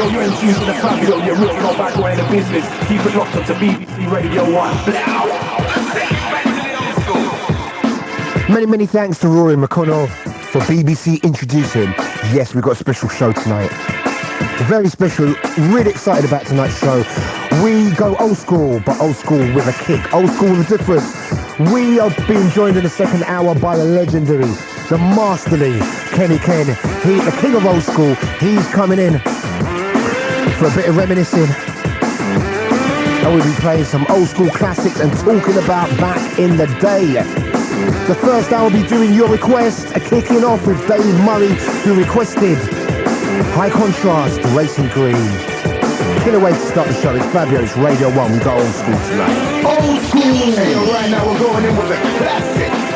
Yo, you're in tune to the Fabio, you're real, no bad boy in the business. Keep it locked up to BBC Radio 1. Many thanks to Rory McConnell for BBC introducing. Yes, we've got a special show tonight. Very special, really excited about tonight's show. We go old school, but old school with a kick. Old school with a difference. We are being joined in the second hour by the legendary, the masterly Kenny Ken. He, the king of old school, he's coming in for a bit of reminiscing. And we'll be playing some old school classics and talking about back in the day. The first hour will be doing your request, kicking off with Dave Murray, who requested High Contrast, Racing Green. Killer way to start the show. It's Fabio's Radio 1. We got old school tonight. Old school! Hey, right now we're going in with a classic.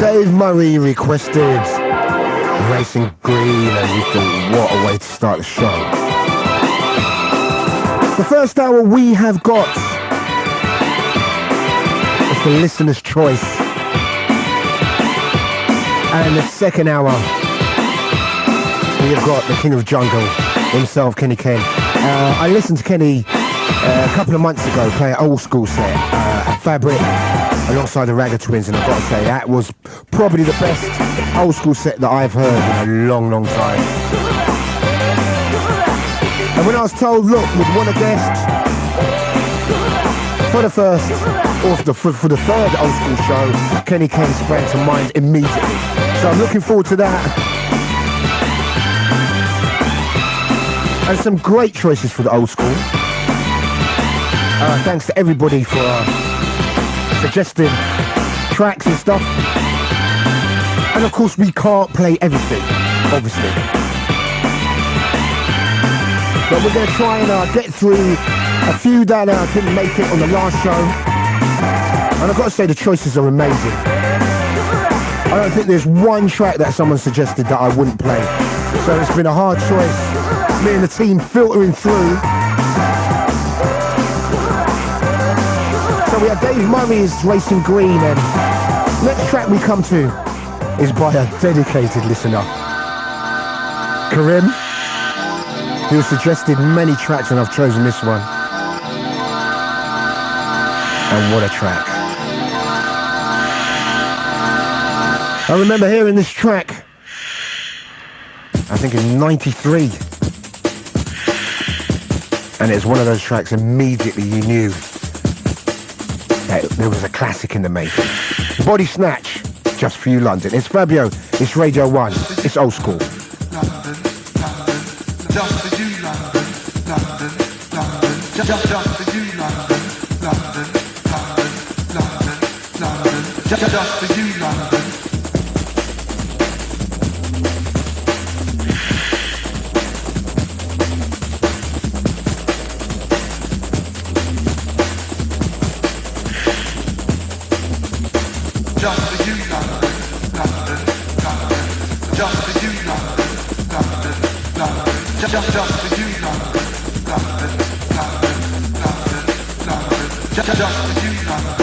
Dave Murray requested Racing Green, and we thought, what a way to start the show. The first hour we have got is the listener's choice. And in the second hour, we have got the King of Jungle himself, Kenny Ken. I listened to Kenny a couple of months ago play an old school set at Fabric alongside the Ragga Twins, and I've got to say that was probably the best old school set that I've heard in a long, long time. And when I was told, look, we'd want a guest for the first, or for the third old school show, Kenny Ken sprang to mind immediately. So I'm looking forward to that. And some great choices for the old school. Thanks to everybody for suggesting tracks and stuff. And of course we can't play everything, obviously. But we're going to try and get through a few that didn't make it on the last show. And I've got to say the choices are amazing. I don't think there's one track that someone suggested that I wouldn't play. So it's been a hard choice. Me and the team filtering through. So we have Dave Murray's Racing Green, and next track we come to is by a dedicated listener, Karim, who suggested many tracks, and I've chosen this one. And what a track. I remember hearing this track, I think in '93. And it's one of those tracks immediately you knew that there was a classic in the making. Body Snatch, just for you London. It's Fabio, it's Radio 1, it's old school. London, London, just for you London, London, London, just for you London, London, London, London, London, just for you London. Just for you, London, London, London. Just for you, London, London, London. Just for you, London, London, London, London, London. Just for you, London.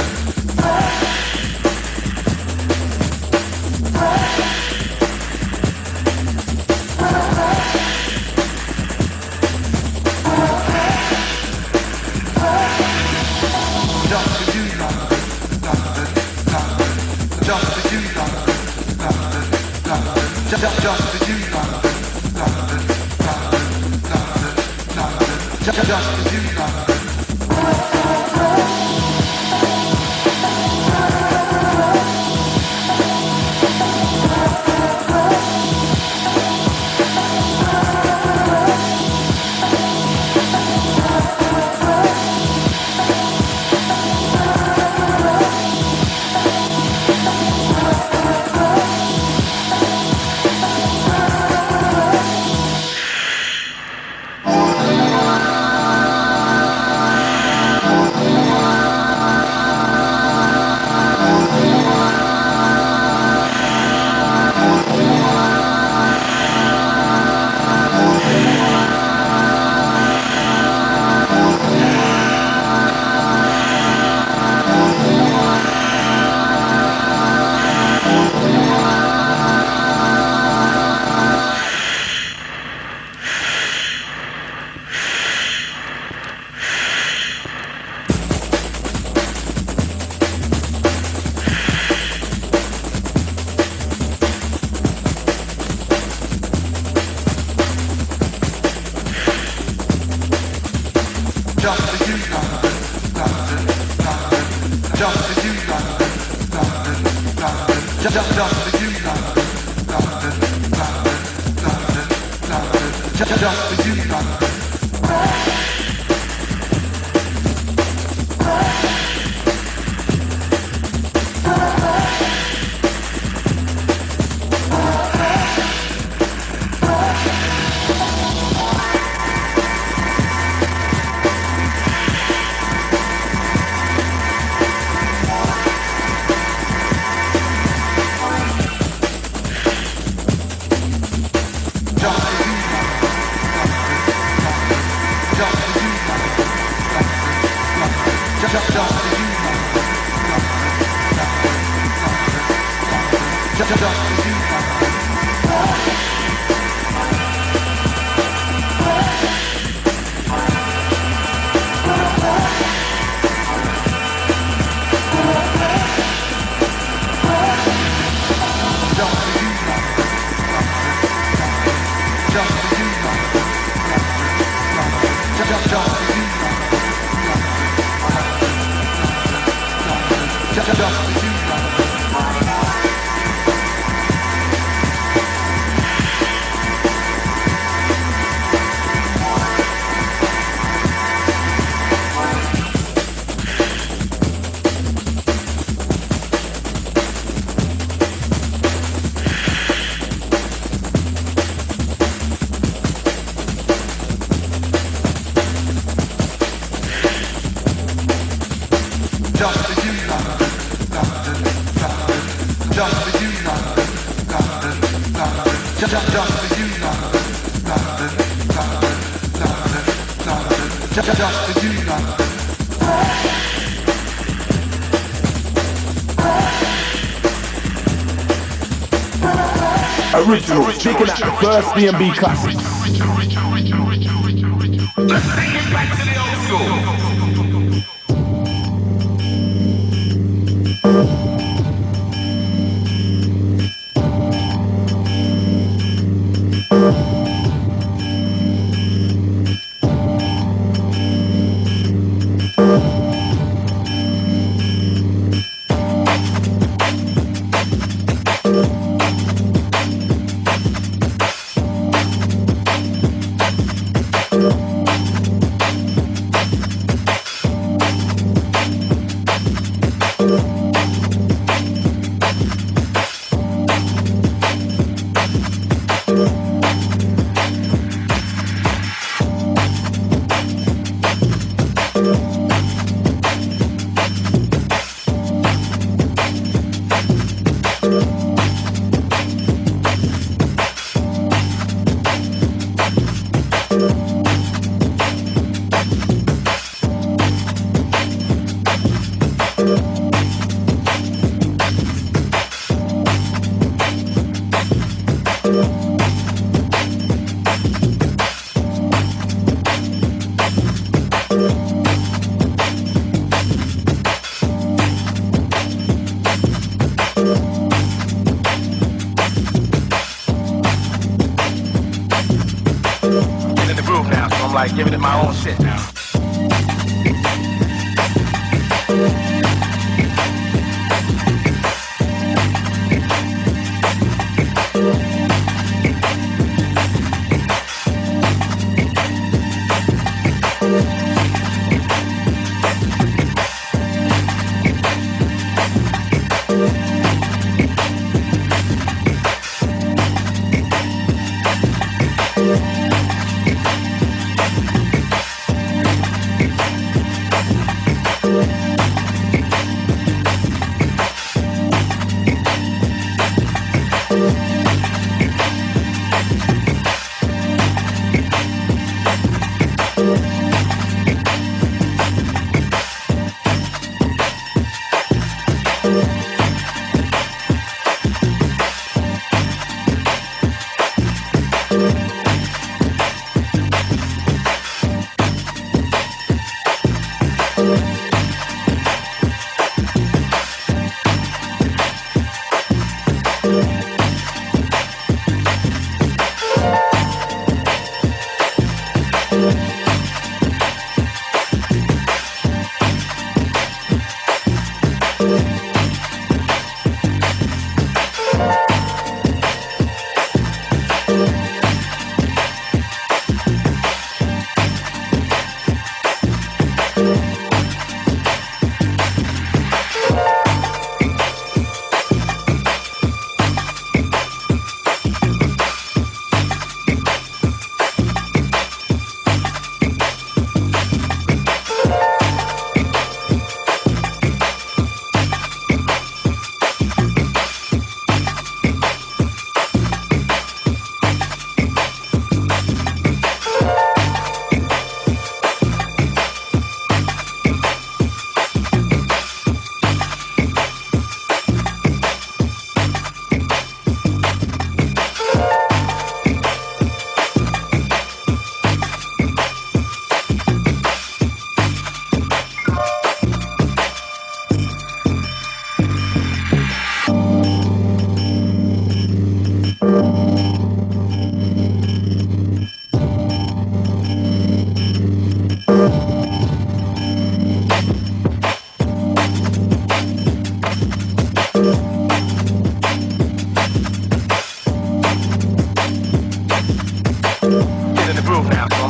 Original, taking out the first B&B classics. Let's take it back to the old school. like giving it my own shit now.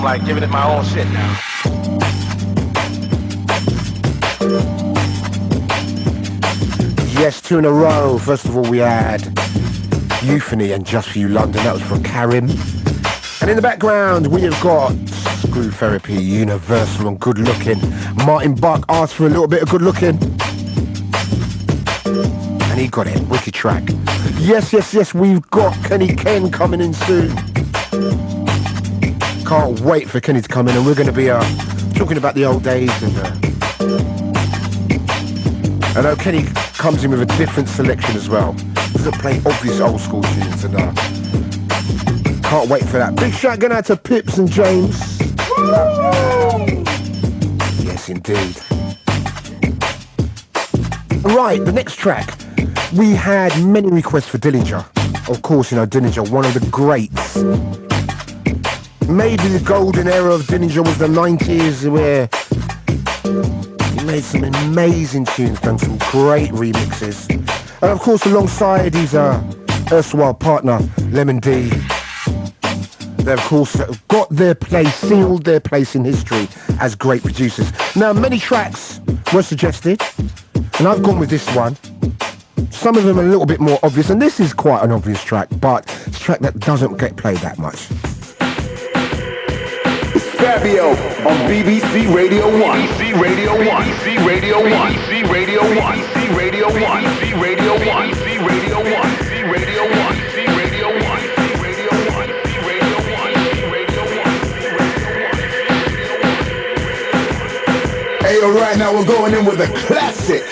like giving it my own shit now. Yes, 2 in a row. First of all, we had Euphony and Just For You London. That was from Karim. And in the background, we have got Screw Therapy, Universal and Good Looking. Martin Buck asked for a little bit of Good Looking. And he got it. Wicked track. Yes, yes, yes, we've got Kenny Ken coming in soon. Can't wait for Kenny to come in, and we're going to be talking about the old days. And I know Kenny comes in with a different selection as well. Doesn't play obvious old school tunes, and can't wait for that. Big shout going out to Pips and James. Woo! Yes, indeed. Right, the next track. We had many requests for Dillinger. Of course, you know, Dillinger, one of the greats. Maybe the golden era of Dillinger was the 90s, where he made some amazing tunes, done some great remixes. And of course, alongside his erstwhile partner, Lemon D, they of course got their place, sealed their place in history as great producers. Now, many tracks were suggested, and I've gone with this one. Some of them are a little bit more obvious, and this is quite an obvious track, but it's a track that doesn't get played that much. Fabio on BBC Radio 1. BBC Radio 1. BBC Radio 1. BBC Radio 1. BBC Radio 1. BBC Radio 1. BBC Radio 1. BBC Radio 1. BBC Radio 1. BBC Radio 1. BBC Radio 1. BBC Radio 1. Hey, all right, now we're going in with a classic.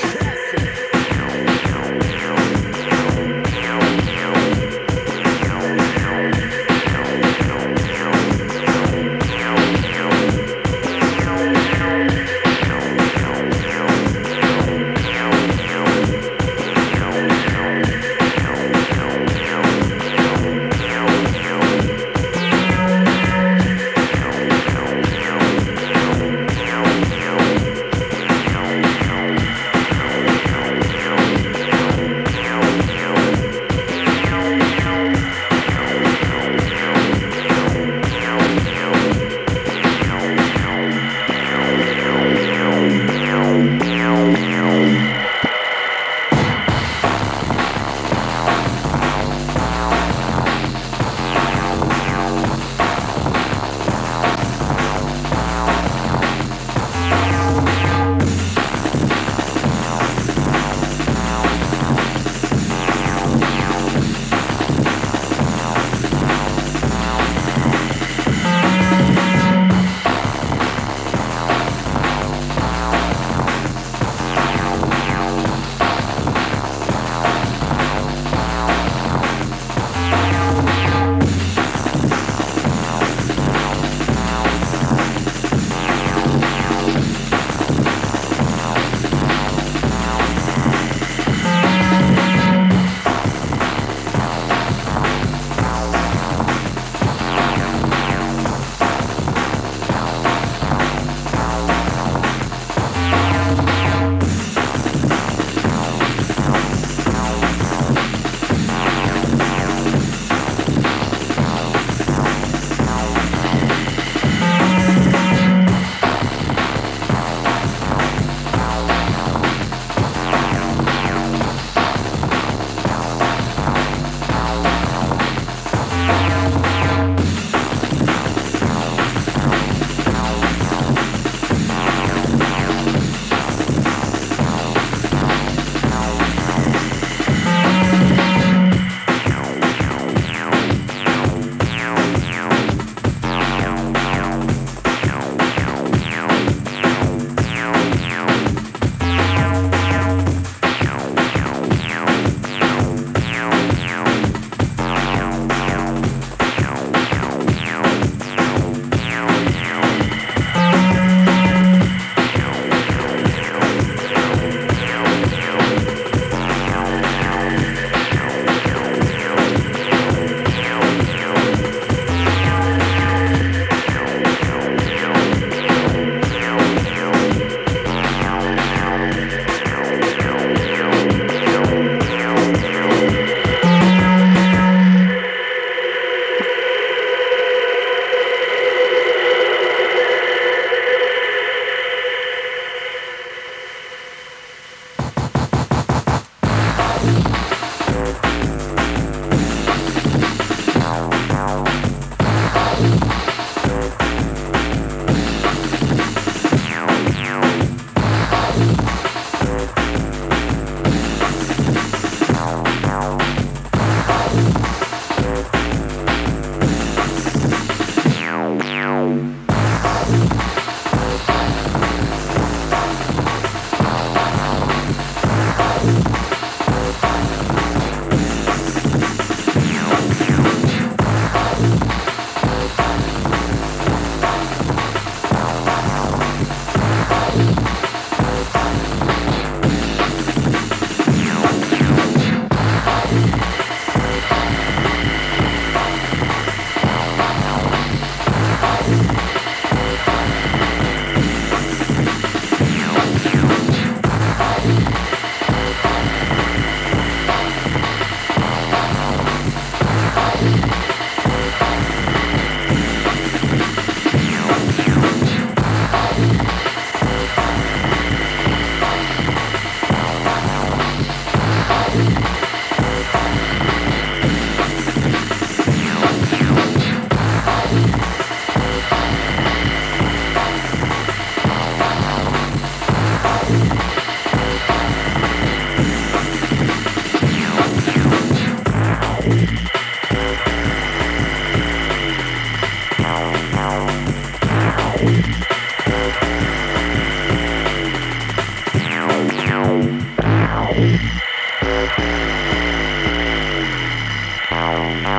The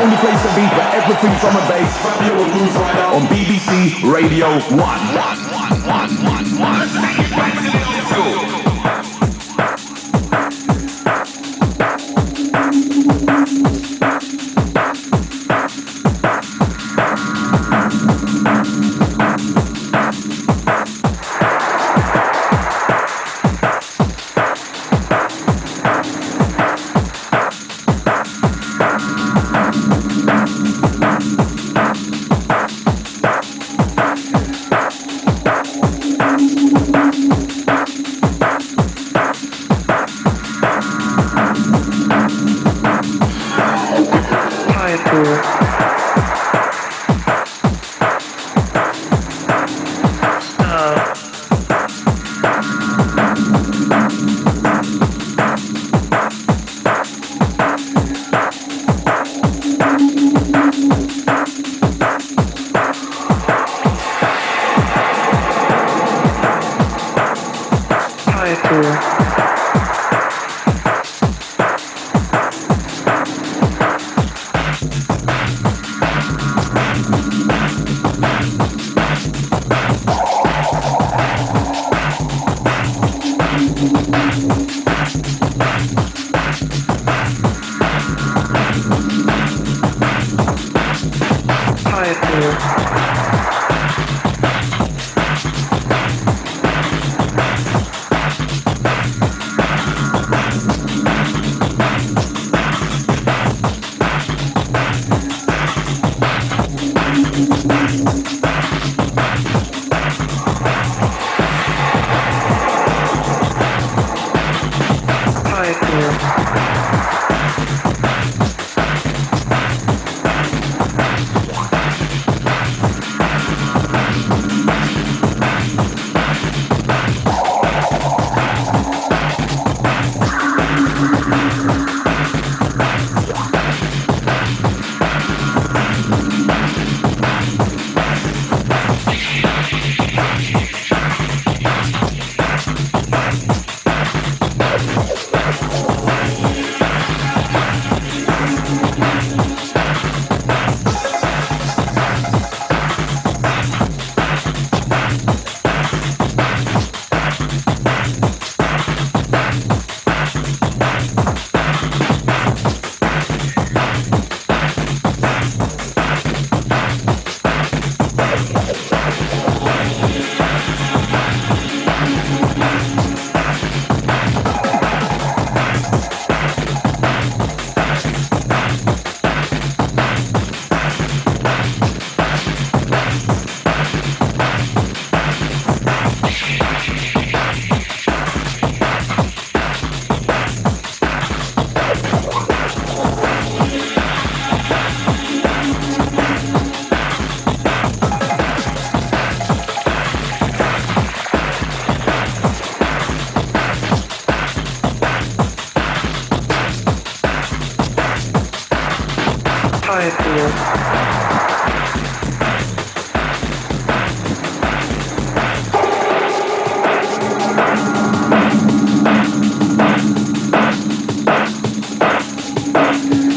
only place to be for everything from a bass. Fabio and Grooverider on BBC Radio 1. Let's take it back to the old school.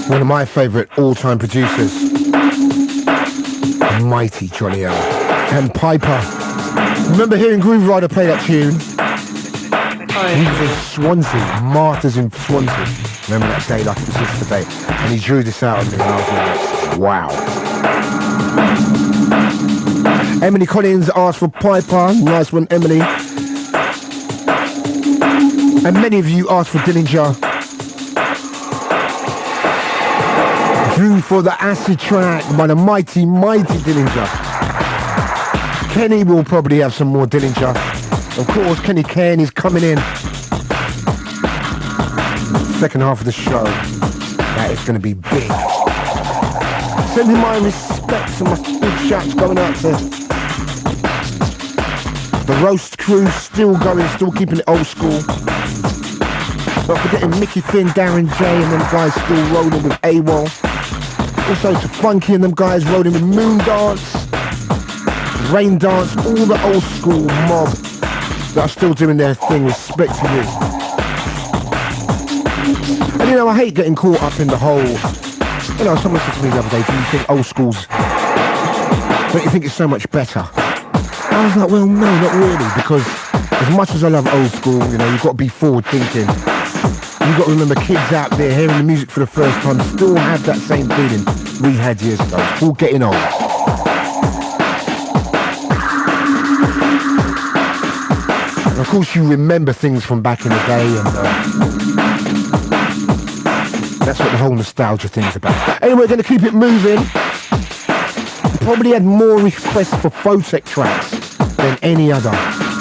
One of my favourite all-time producers, mighty Johnny L. And Piper. Remember hearing Grooverider play that tune? He was in Swansea, Martyrs in Swansea. Remember that day like it was yesterday? And he drew this out on me and I was like, wow. Emily Collins asked for Piper. Nice one, Emily. And many of you asked for Dillinger. Drew for the acid track by the mighty Dillinger. Kenny will probably have some more Dillinger. Of course, Kenny Cairn is coming in. Second half of the show. That is going to be big. Sending my respects and my big shouts going out to the roast crew, still going, still keeping it old school. Not forgetting Mickey Finn, Darren J and them guys still rolling with AWOL. Also to Funky and them guys rolling with Moondance. Rain Dance, all the old school mob that are still doing their thing, respect to you. And you know, I hate getting caught up in the whole, you know, someone said to me the other day, do you think old school's, don't you think it's so much better? I was like, well, no, not really, because as much as I love old school, you know, you've got to be forward thinking. You've got to remember kids out there hearing the music for the first time still have that same feeling we had years ago. It's all getting old. And of course you remember things from back in the day, and that's what the whole nostalgia thing's about. Anyway, we're going to keep it moving. We probably had more requests for Photech tracks than any other.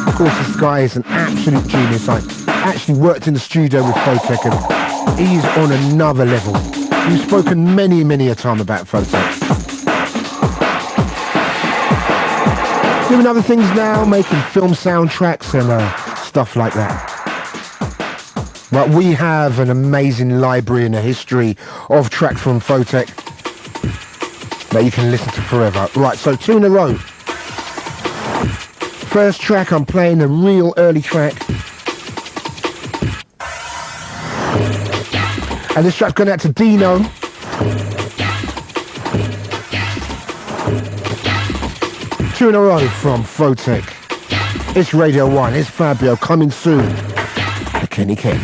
Of course, this guy is an absolute genius. I actually worked in the studio with Photech, and he's on another level. We've spoken many a time about Photech. Doing other things now, making film soundtracks and stuff like that. But we have an amazing library and a history of tracks from Photech that you can listen to forever. Right, so 2 in a row. First track, I'm playing a real early track. And this track's going out to Dino. Two in a row from Photech. It's Radio 1, it's Fabio, coming soon. The Kenny Ken.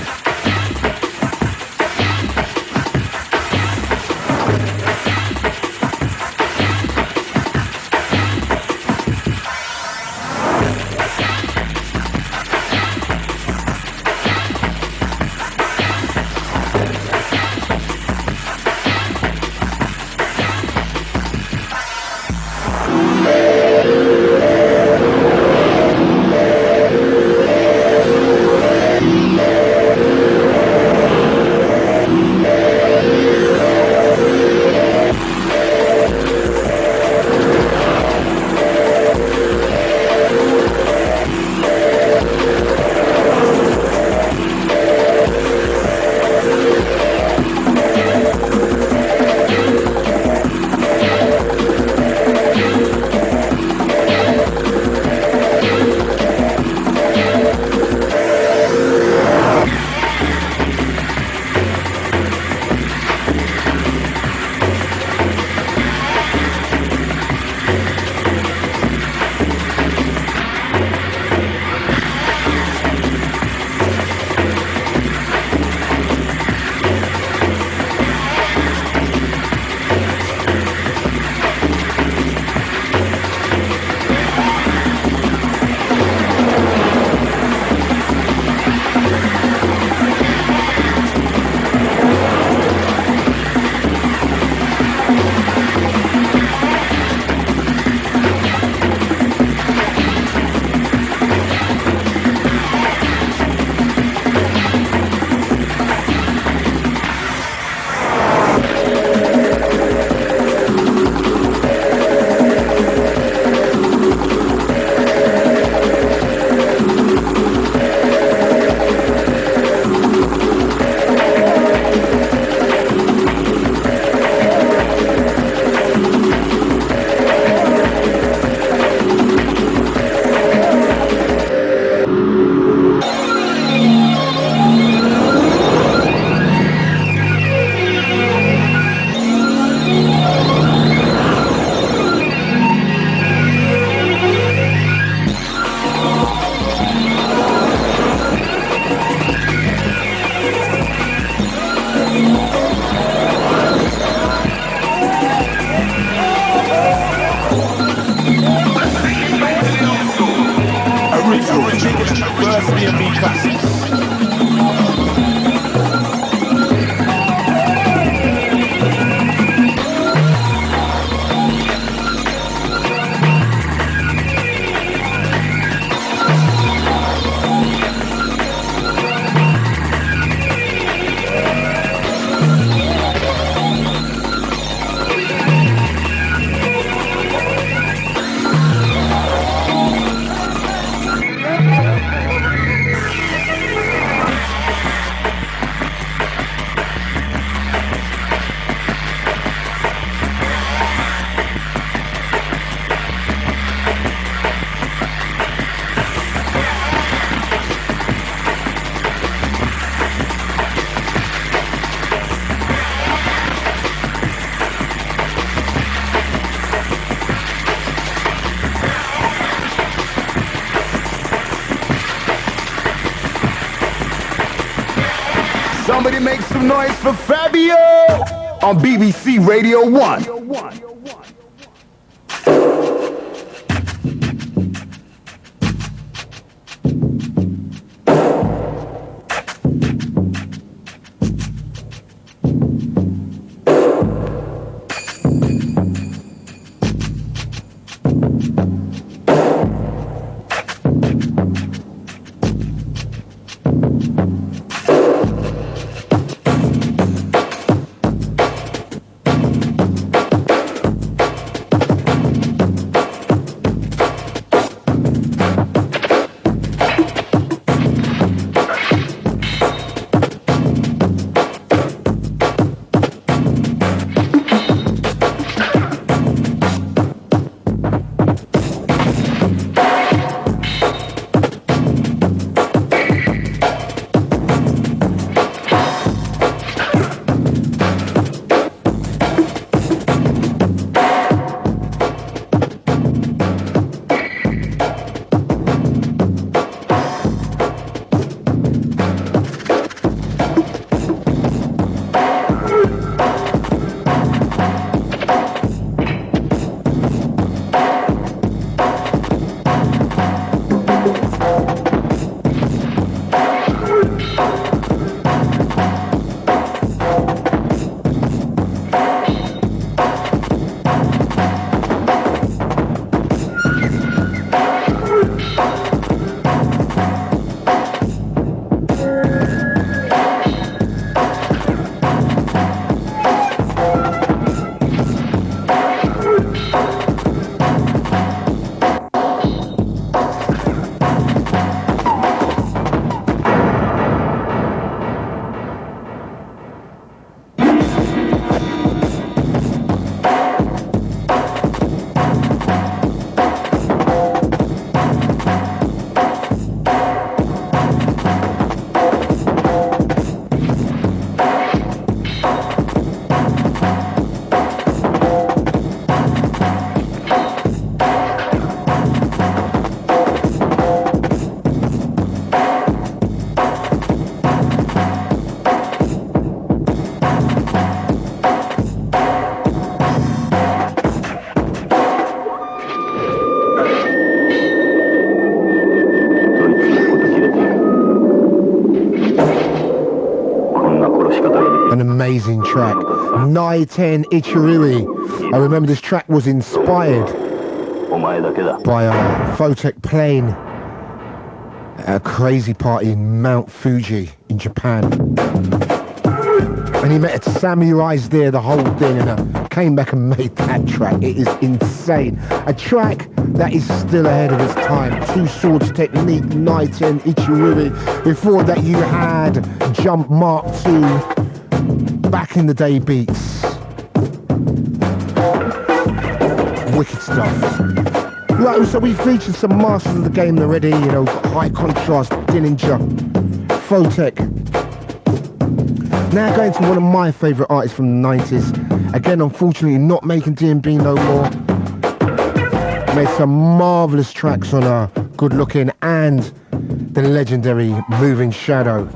Somebody make some noise for Fabio on BBC Radio 1. An amazing track. Nai 10 Ichirui. I remember this track was inspired by a Photek plane at a crazy party in Mount Fuji in Japan. And he met samurais there, the whole thing, and came back and made that track. It is insane. A track that is still ahead of its time. Two Swords Technique, Nai 10 Ichirui. Before that you had Jump Mark II. Back in the day beats. Wicked stuff. Right, so we featured some masters of the game already, you know, High Contrast, Dillinger, Photek. Now going to one of my favourite artists from the 90s. Again, unfortunately not making D&B no more. Made some marvellous tracks on Good Looking and the legendary Moving Shadow.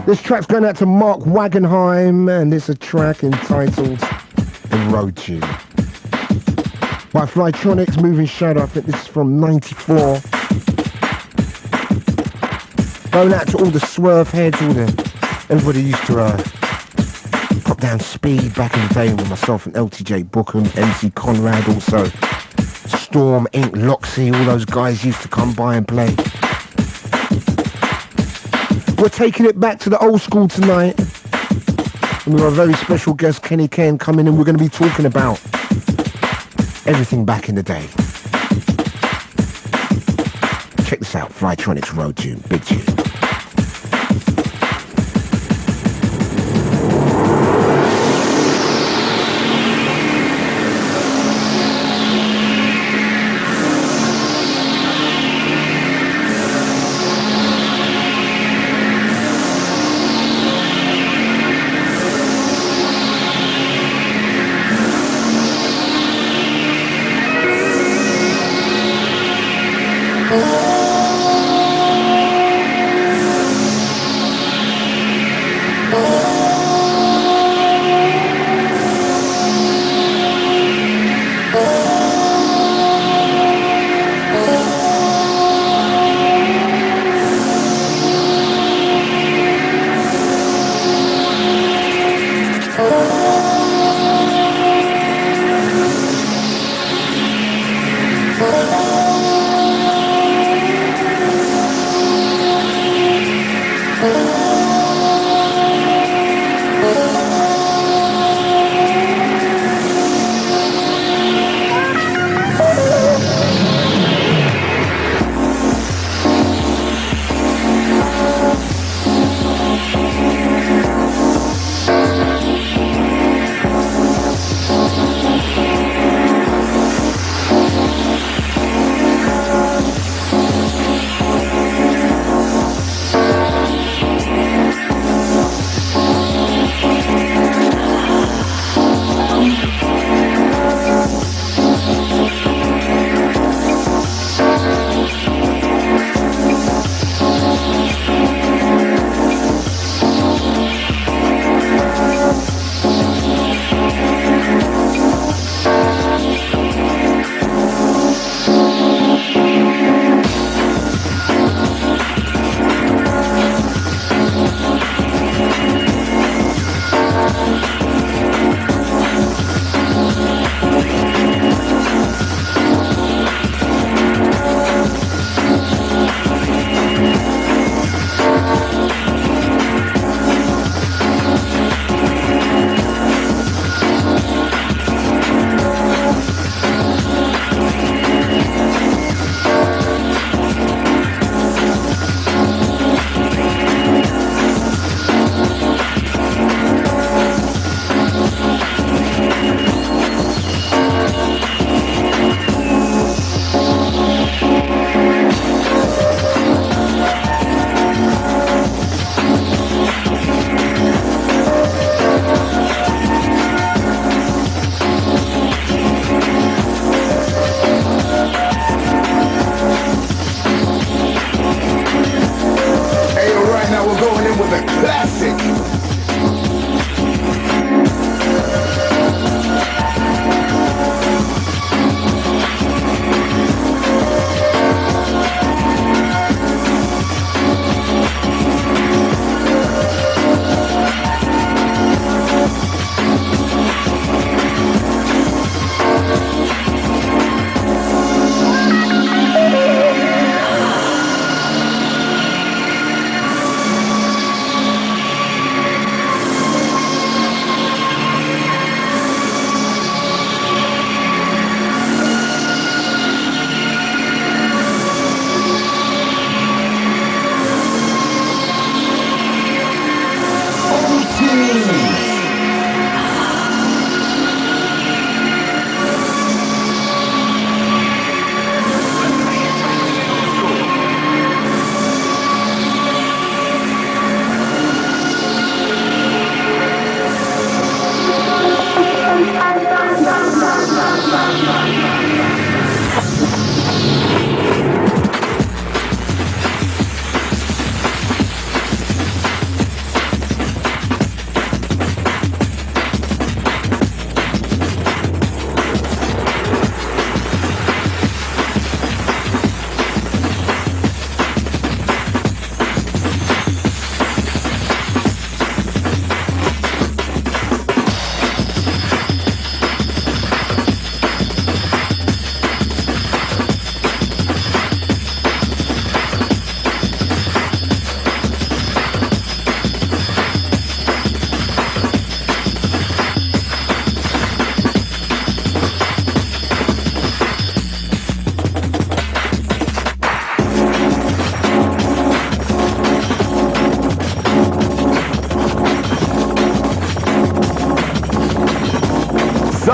This track's going out to Mark Wagenheim, and it's a track entitled The Road Tune. By Flytronics, Moving Shadow. I think this is from 94. Going out to all the swerve heads, everybody used to pop down speed back in the day with myself and LTJ Bookham, MC Conrad, also Storm, Inc, Loxy, all those guys used to come by and play. We're taking it back to the old school tonight. And we've got a very special guest, Kenny Ken, coming in. We're going to be talking about everything back in the day. Check this out, Flytronics Road Tune, big tune.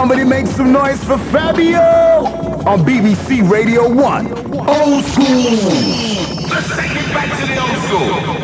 Somebody make some noise for Fabio on BBC Radio 1. Old school. Let's take it back to the old school.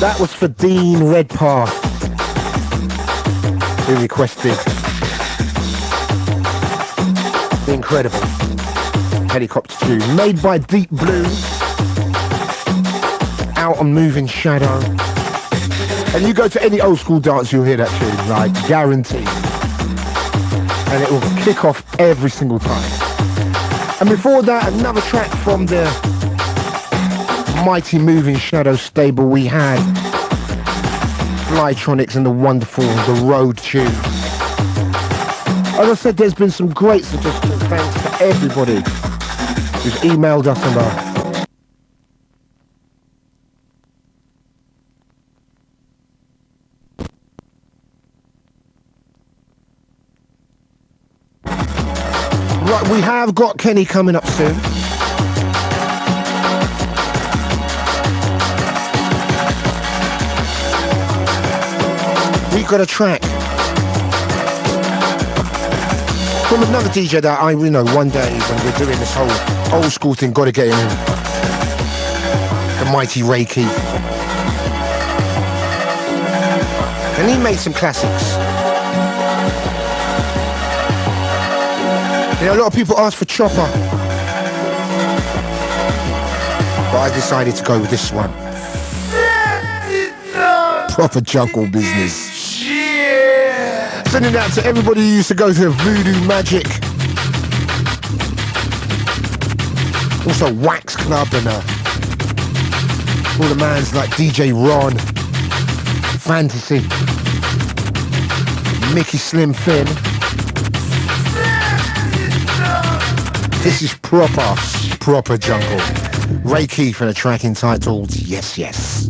That was for Dean Redpath, who requested the incredible Helicopter tune, made by Deep Blue, out on Moving Shadow. And you go to any old school dance, you'll hear that tune, like guaranteed. And it will kick off every single time. And before that, another track from the mighty Moving Shadow stable, we had Flytronics and the wonderful The Road tune. As I said, there's been some great suggestions. Thanks to everybody who's emailed us and right, we have got Kenny coming up soon. We got a track from another DJ that I, one day when we're doing this whole old school thing, got to get him in. The mighty Ray Keith. And he made some classics. A lot of people ask for Chopper, but I decided to go with this one. Proper jungle business. Sending out to everybody who used to go to Voodoo Magic. Also Wax Club and all the mans like DJ Ron, Fantasy, Mickey Slim Finn. This is proper jungle. Ray Keith and a track entitled Yes Yes.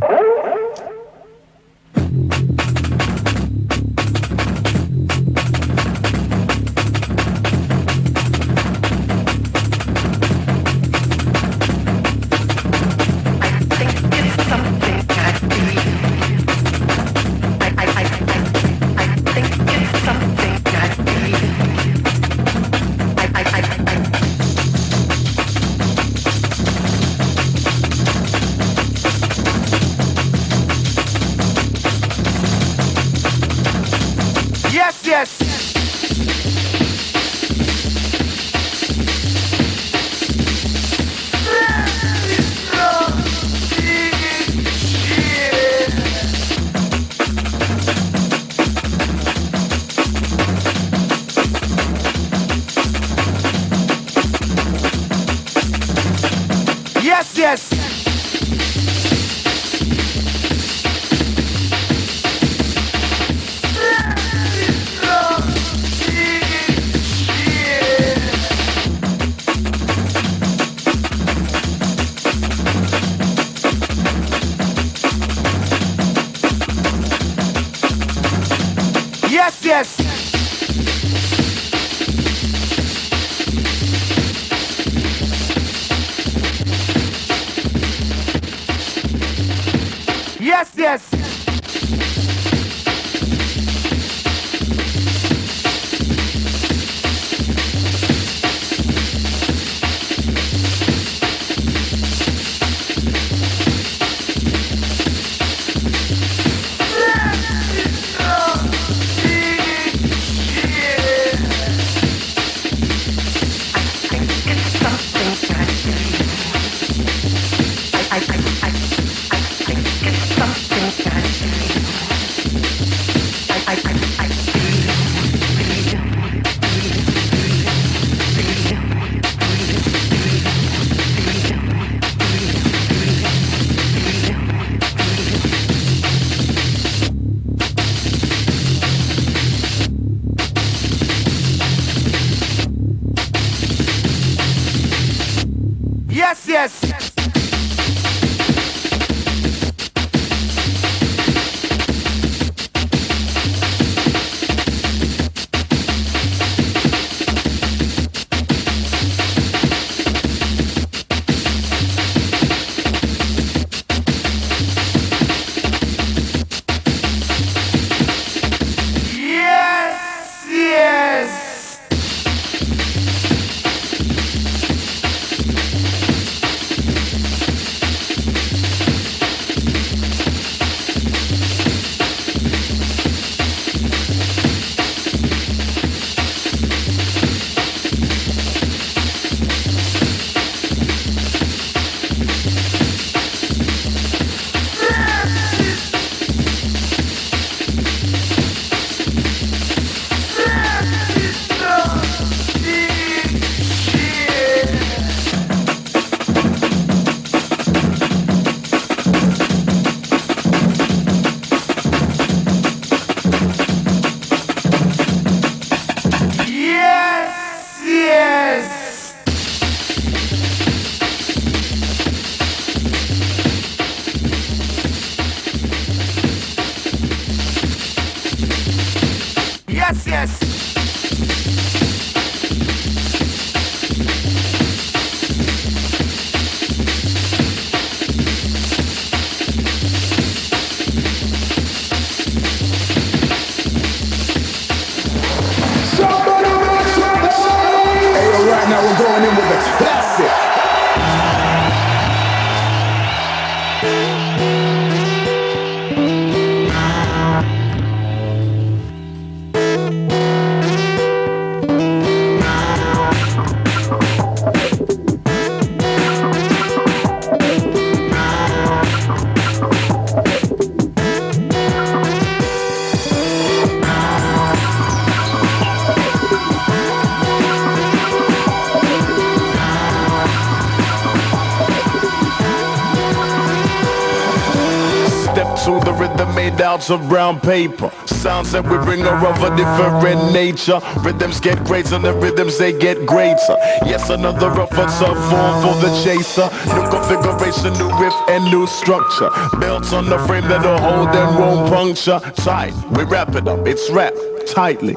made out of brown paper. Sounds that we bring are of a different nature. Rhythms get greater and the rhythms they get greater. Yes, another rougher tough form for the chaser. New configuration, new riff and new structure. Built on the frame that'll hold and won't puncture. Tight, we wrap it up, it's wrapped tightly.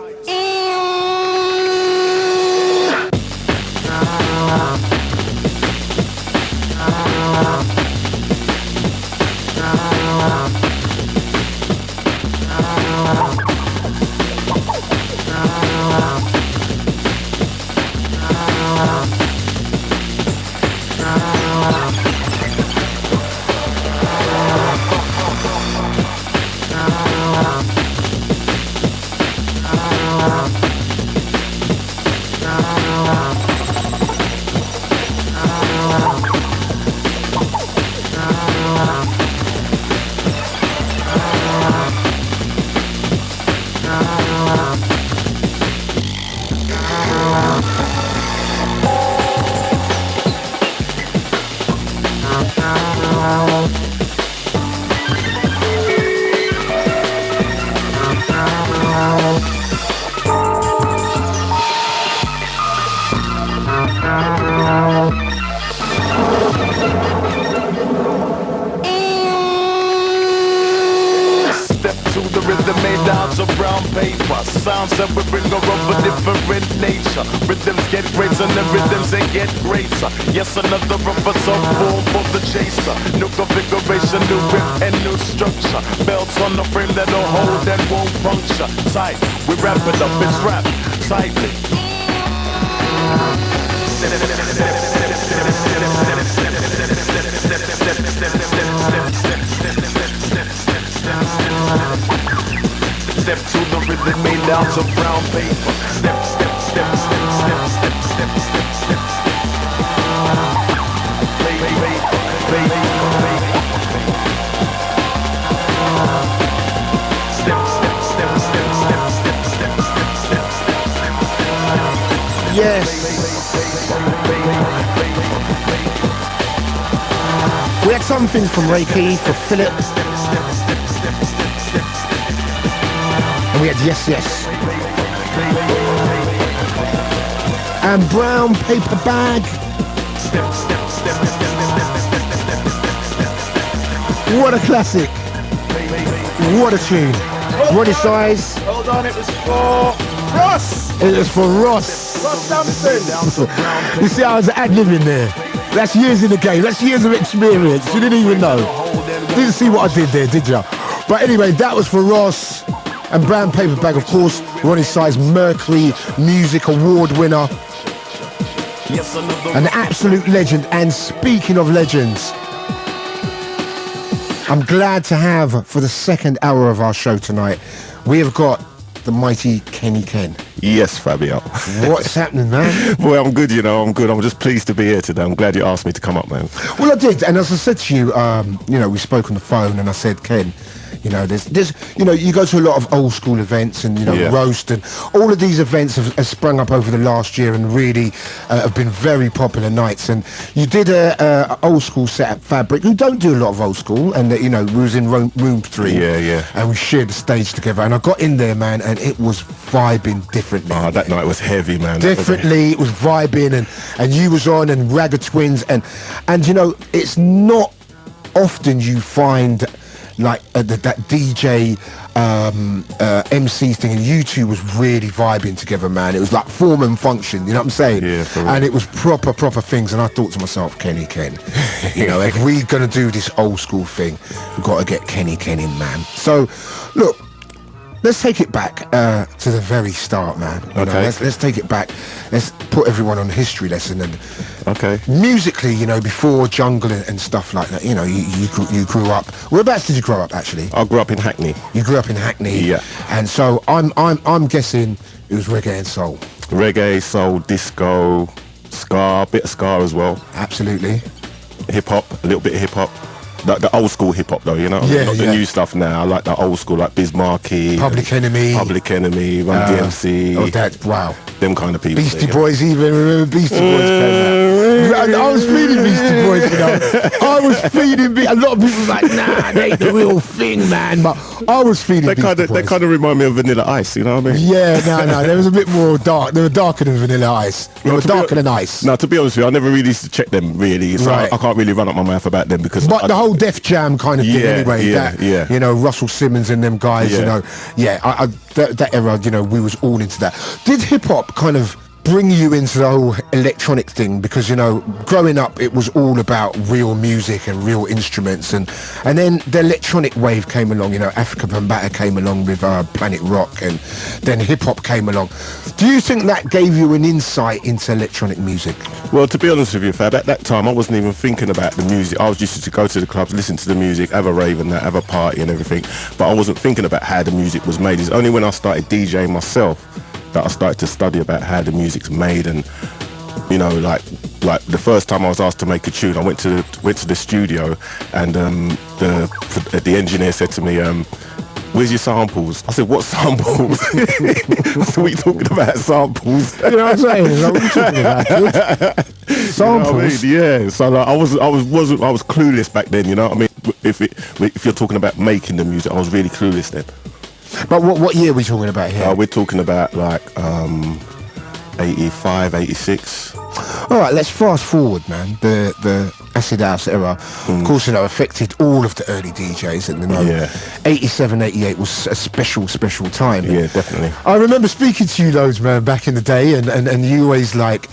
Sounds that we bring are of a different nature. Rhythms get greater and the rhythms they get greater. Yes, another rougher tough form for the chaser. New configuration, new whip and new structure. Belts on the frame that'll hold and won't puncture. Tight, we wrap it up, it's wrapped tightly. Step to the rhythm made out of brown paper. Step, step, step, step, step, step, step, step, step, step. Play, play, play, play. Step, step, step, step, step, step, step, step, step, step. Yes. We had some things from Ray Key, for Philip. And we had Yes Yes. And Brown Paper Bag. What a classic. What a tune. What a size. Hold on, it was for Ross. It was for Ross. Ross Sampson. You see, I was ad-libbing there. That's years in the game. That's years of experience. You didn't even know. Didn't see what I did there, did you? But anyway, that was for Ross. And Brown Paper Bag, of course, Ronnie Size Mercury Music Award winner. An absolute legend. And speaking of legends, I'm glad to have, for the second hour of our show tonight, we have got the mighty Kenny Ken. Yes, Fabio. What's happening, man? Well, I'm good, you know, I'm good. I'm just pleased to be here today. I'm glad you asked me to come up, man. Well, I did. And as I said to you, you know, we spoke on the phone and I said, Ken, you know, there's, you know, you go to a lot of old school events and, you know, Roast, and all of these events have sprung up over the last year and really have been very popular nights. And you did a old school set at Fabric, who don't do a lot of old school, and, you know, we was in room 3. Yeah. And we shared the stage together. And I got in there, man, and it was vibing differently. Oh, that night was heavy, man. Differently, it was vibing, and you was on, and Ragga Twins, and you know, it's not often you find like that DJ MC thing, and you two was really vibing together, man. It was like form and function, you know what I'm saying? Yeah, for real. And it was proper things, and I thought to myself, Kenny Ken, you know, if we gonna do this old school thing, we've got to get Kenny Ken in, man. So look, let's take it back to the very start, man. You know, let's take it back. Let's put everyone on a history lesson. And musically, you know, before jungle and stuff like that, you know, you grew up. Whereabouts did you grow up, actually? I grew up in Hackney. You grew up in Hackney. Yeah. And so I'm guessing it was reggae and soul. Reggae, soul, disco, ska, bit of ska as well. Absolutely. Hip hop, a little bit of hip hop. Like the old school hip hop though, you know, not the new stuff now. I like the old school, like Biz Markie, Public Enemy, Run DMC. Oh, that, wow. Them kind of people. Beastie Boys, even remember Beastie Boys came out. I was feeding Beastie Boys, you know. I was feeding a lot of people were like, nah, they ain't the real thing, man. But I was feeling they kind of remind me of Vanilla Ice, you know what I mean? Yeah, no, there was a bit more dark. They were darker than Vanilla Ice. They were darker than Ice. No, to be honest with you, I never really used to check them really, so I can't really run up my mouth about them because. But the whole Def Jam kind of thing, anyway. Yeah. You know, Russell Simmons and them guys. Yeah. You know, that era. You know, we was all into that. Did hip hop kind of bring you into the whole electronic thing? Because, you know, growing up it was all about real music and real instruments, and then the electronic wave came along. You know, Africa Bambaataa came along with Planet Rock, and then hip hop came along. Do you think that gave you an insight into electronic music? Well, to be honest with you, Fab, at that time I wasn't even thinking about the music. I was used to go to the clubs, listen to the music, have a rave and that, have a party and everything, but I wasn't thinking about how the music was made. It's only when I started DJing myself that I started to study about how the music's made. And you know, like the first time I was asked to make a tune, I went to the studio, and the engineer said to me, "Where's your samples?" I said, "What samples?" I said, "What are you talking about, samples?" You know what I'm saying? Like, what are you talking about, kid? Samples? You know what I mean? Yeah. So like, I was clueless back then. You know what I mean? If you're talking about making the music, I was really clueless then. But what year are we talking about here? We're talking about like 85, 86. All right, let's fast forward, man. The acid house era, of course, you know, affected all of the early DJs, and you know, 87, 88 was a special time. Yeah, definitely. I remember speaking to you loads, man, back in the day, and you always like.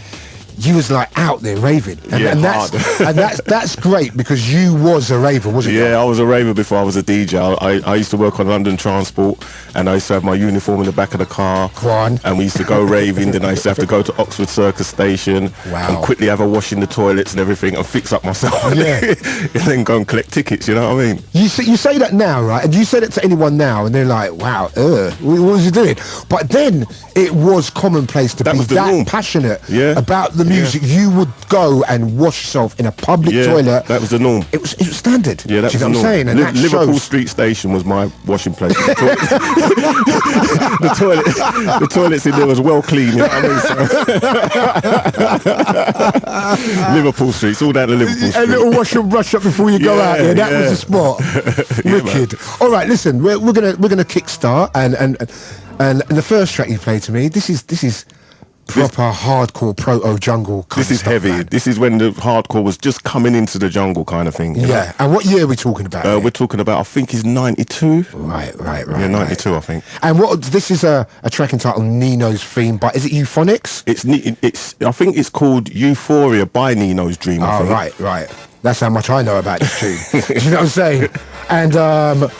You was like out there raving, and that's great because you was a raver, wasn't you? Yeah, I was a raver before I was a DJ. I used to work on London Transport, and I used to have my uniform in the back of the car. Go on. And we used to go raving. Then I used to have to go to Oxford Circus Station and quickly have a wash in the toilets and everything and fix up myself. Yeah. And then go and collect tickets. You know what I mean? You say that now, right? And you say that to anyone now, and they're like, "Wow, what was you doing?" But then it was commonplace to be that passionate about the music. You would go and wash yourself in a public toilet. That was the norm. It was standard. Yeah, that was the norm. I'm saying? And that Liverpool shows. Street Station was my washing place. The toilets in there was well clean. You know what I mean? Liverpool Street, it's all down to Liverpool Street. A little wash and brush up before you go out there. That was the spot. Wicked. All right, listen, we're gonna kickstart, and the first track you played to me. This is proper hardcore proto jungle kind This is stuff, heavy. man. This is when the hardcore was just coming into the jungle kind of thing. You know? And what year are we talking about? We're talking about, I think it's 92. Right. Yeah, 92, I think. And this is a track entitled Nino's Theme, but is it Euphonics? It's I think it's called Euphoria by Nino's Dream. I think. Right. That's how much I know about this tune. You know what I'm saying? And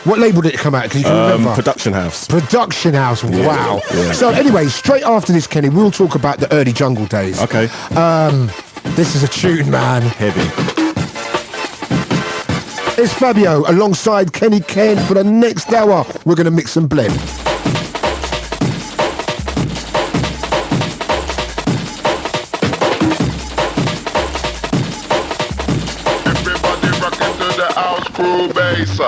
what label did it come out? Can you remember? Production House. Production House. Yeah, wow. yeah. So anyway, straight after this, Kenny, we'll talk about the early jungle days. Okay. This is a tune, man. Heavy. It's Fabio alongside Kenny Ken for the next hour. We're going to mix and blend. Crew bass.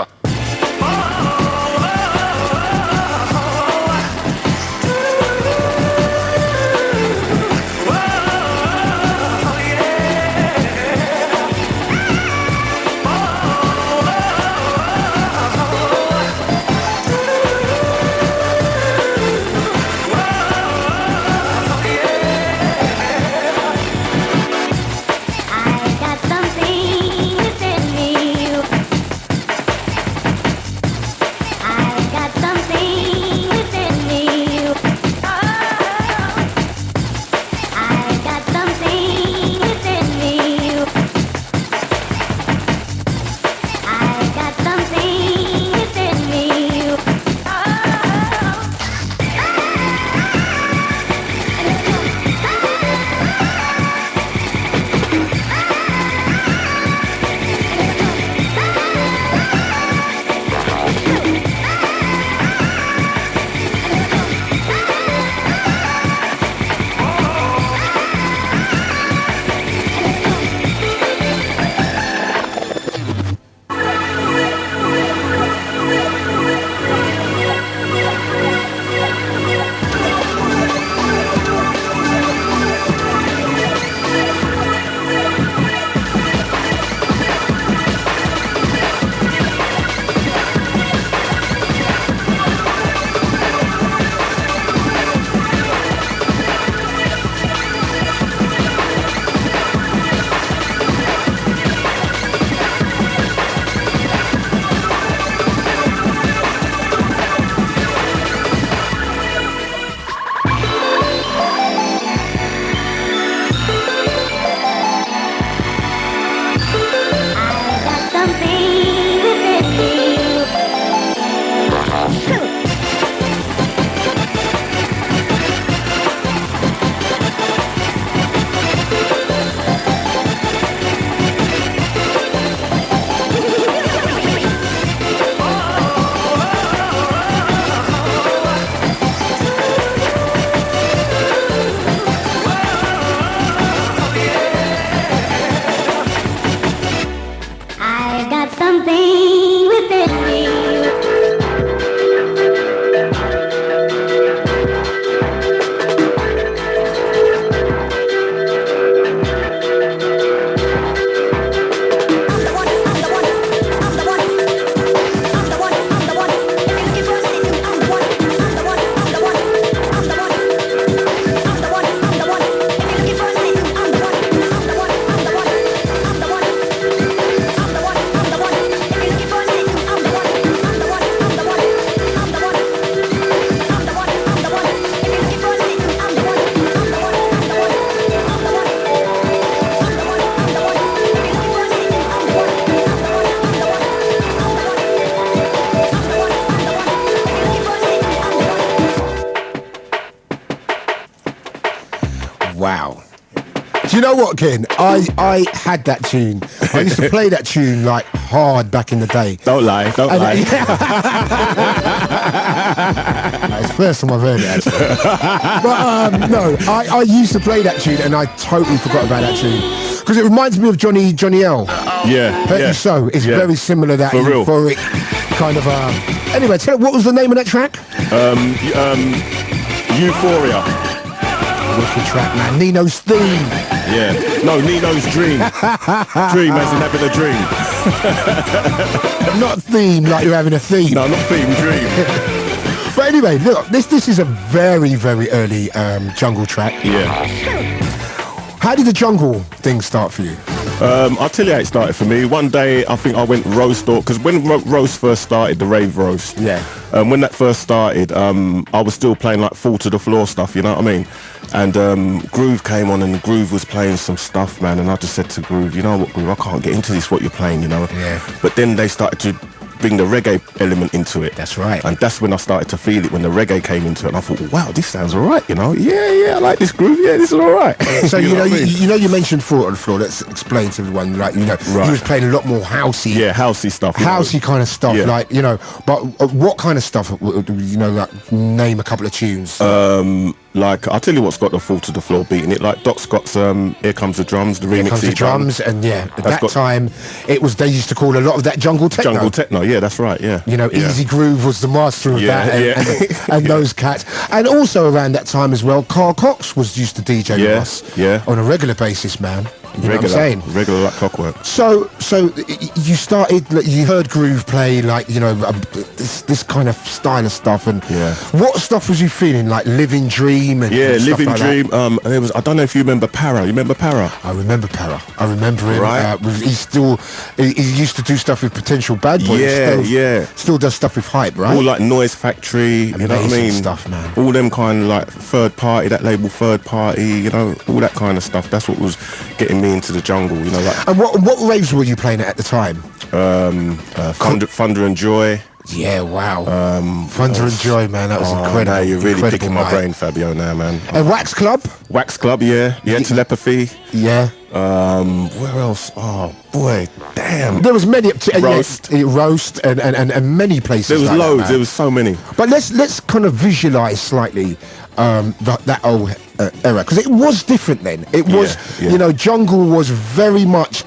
Do you know what, Ken? I had that tune. I used to play that tune like hard back in the day. Don't lie. It's the first time I've heard it, actually. But no, I used to play that tune and I totally forgot about that tune. Because it reminds me of Johnny L. Yeah. Hurt You So. It's very similar, that For real. euphoric kind of... Anyway, tell me, what was the name of that track? Euphoria. Wicked track, man. Nino's Theme. Yeah. No, Nino's Dream. Dream as in having a dream. Not theme like you're having a theme. No, not theme, dream. But anyway, look, this is a very, very early jungle track. Yeah. How did the jungle thing start for you? I'll tell you how it started for me. One day, I think I went roast, because when roast first started, the rave roast. Yeah. When that first started, I was still playing like fall to the floor stuff, you know what I mean? And Groove came on, and Groove was playing some stuff, man. And I just said to Groove, you know what, Groove, I can't get into this, what you're playing, you know? Yeah. But then they started to bring the reggae element into it. That's right. And that's when I started to feel it, when the reggae came into it. And I thought, wow, this sounds all right, you know? Yeah, I like this groove. Yeah, this is all right. So, you know, what I mean? you mentioned Foot on the Floor. Let's explain to everyone, like, you know, Right. he was playing a lot more housey. Yeah, housey stuff. you know. Housey kind of stuff, Yeah. like, you know, but what kind of stuff, you know, like, name a couple of tunes? Like, I'll tell you what's got the fall to the floor beat in it. Like Doc Scott's Here Comes the Drums, the remix. Here Comes the he done. Drums, and yeah, at that got- time, it was, they used to call a lot of that jungle techno. Jungle techno, yeah, that's right, yeah. You know, yeah. Easy Groove was the master of Yeah, that, and those cats. And also around that time as well, Carl Cox was used to DJ with us on a regular basis, man. You know what I'm saying? Regular like clockwork. So you started, like, you heard Groove play, like, you know, this kind of style of stuff, and what stuff was you feeling, like Living Dream and Yeah, and stuff Living like Dream. that? There was, I don't know if you remember Para. You remember Para? I remember Para. I remember him. Right. He used to do stuff with Potential Bad Boys. Yeah. Still does stuff with Hype, right? All like Noise Factory, you know what I Amazing mean? stuff, man. All them kind of like third party, that label Third Party, you know, all that kind of stuff. That's what was getting me into the jungle, you know. Like, And what raves were you playing at the time? Thunder and Joy. Yeah, wow. Thunder and Joy, man, that was incredible. Now you're really Incredible picking my night. brain, Fabio, now, man. And Wax Club? Wax Club, yeah. Telepathy. Yeah. Where else? Oh, boy, damn. There was many Roast. Roast and many places. There was like loads, that, man. there was so many. But let's kind of visualize slightly that old era, because it was different then. It was, Yeah. you know, jungle was very much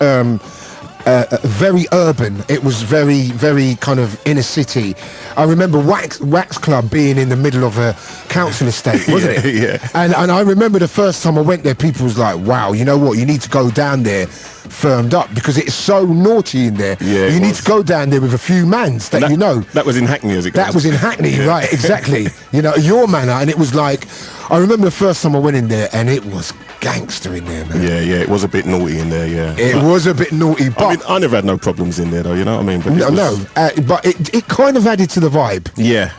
very urban. It was very, very kind of inner city. I remember Wax Club being in the middle of a council estate, wasn't it? Yeah. And I remember the first time I went there, people was like, wow, you know what, you need to go down there firmed up, because it's so naughty in there. Yeah, you it need was. to go down there with a few mans that you know. That was in Hackney, as it That goes. was in Hackney, right, exactly. You know, your manor, and it was like, I remember the first time I went in there, and it was gangster in there, man. Yeah, it was a bit naughty in there, yeah. It was a bit naughty, but... I mean, I never had no problems in there, though, you know what I mean? But but it kind of added to the vibe. Yeah.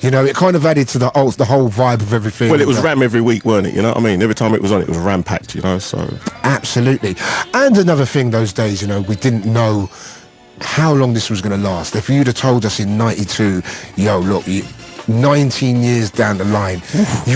You know, it kind of added to the whole vibe of everything. Well, it was Ram every week, weren't it? You know what I mean? Every time it was on, it was ram-packed, you know, so... Absolutely. And another thing those days, you know, we didn't know how long this was going to last. If you'd have told us in 92, yo, look, 19 years down the line,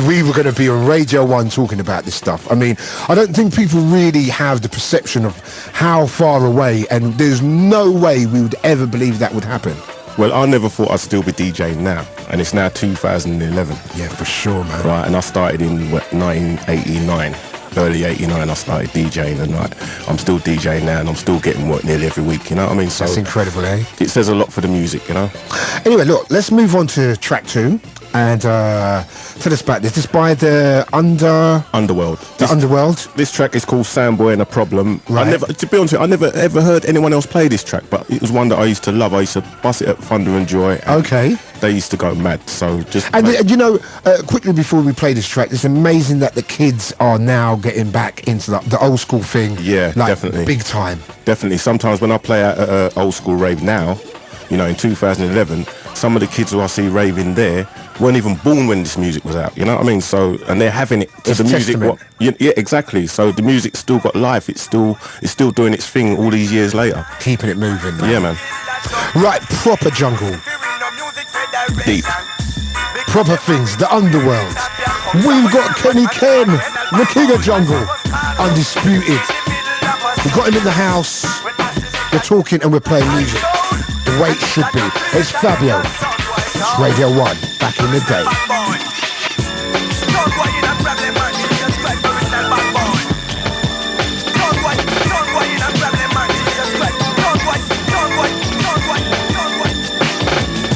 we were going to be on Radio 1 talking about this stuff. I mean, I don't think people really have the perception of how far away, and there's no way we would ever believe that would happen. Well, I never thought I'd still be DJing now, and it's now 2011. Yeah, for sure, man. Right, and I started in 1989. Early 89 I started DJing, and like, I'm still DJing now, and I'm still getting work nearly every week, you know what I mean? So That's incredible, eh? it says a lot for the music, you know? Anyway, look, let's move on to track 2 and tell us about this. This by the Underworld. Underworld. This track is called Soundboy and a Problem. Right. To be honest with you, I never ever heard anyone else play this track, but it was one that I used to love. I used to bust it at Thunder and Joy. And Okay. They used to go mad, so just... And you know, quickly before we play this track, it's amazing that the kids are now getting back into the old school thing. Yeah, like, definitely. big time. Definitely. Sometimes when I play at old school rave now, you know, in 2011, some of the kids who I see raving there weren't even born when this music was out, you know what I mean? So, and they're having it to It's the music. testament. Yeah, exactly. So the music's still got life. It's still doing its thing all these years later. Keeping it moving, man. Yeah, man. Right, proper jungle. Deep. Proper things, the underworld. We've got Kenny Ken, the king of jungle, undisputed. We've got him in the house. We're talking and we're playing music the way it should be. It's Fabio. It's Radio 1 back in the day.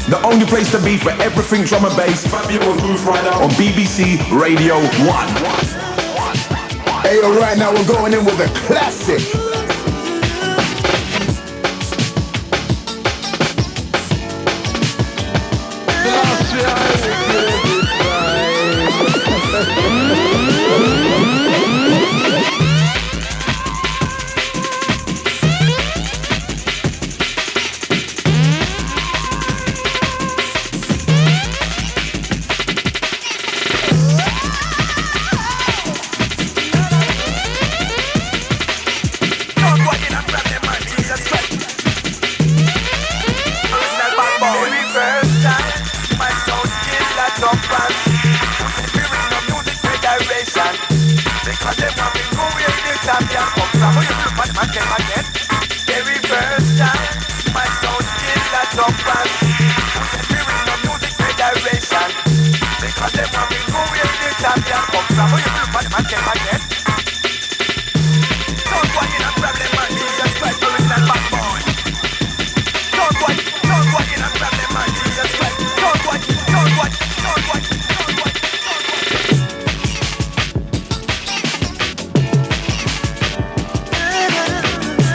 The only place to be for everything drum and bass. Fabio and Grooverider on BBC Radio 1. Hey, right now we're going in with a classic.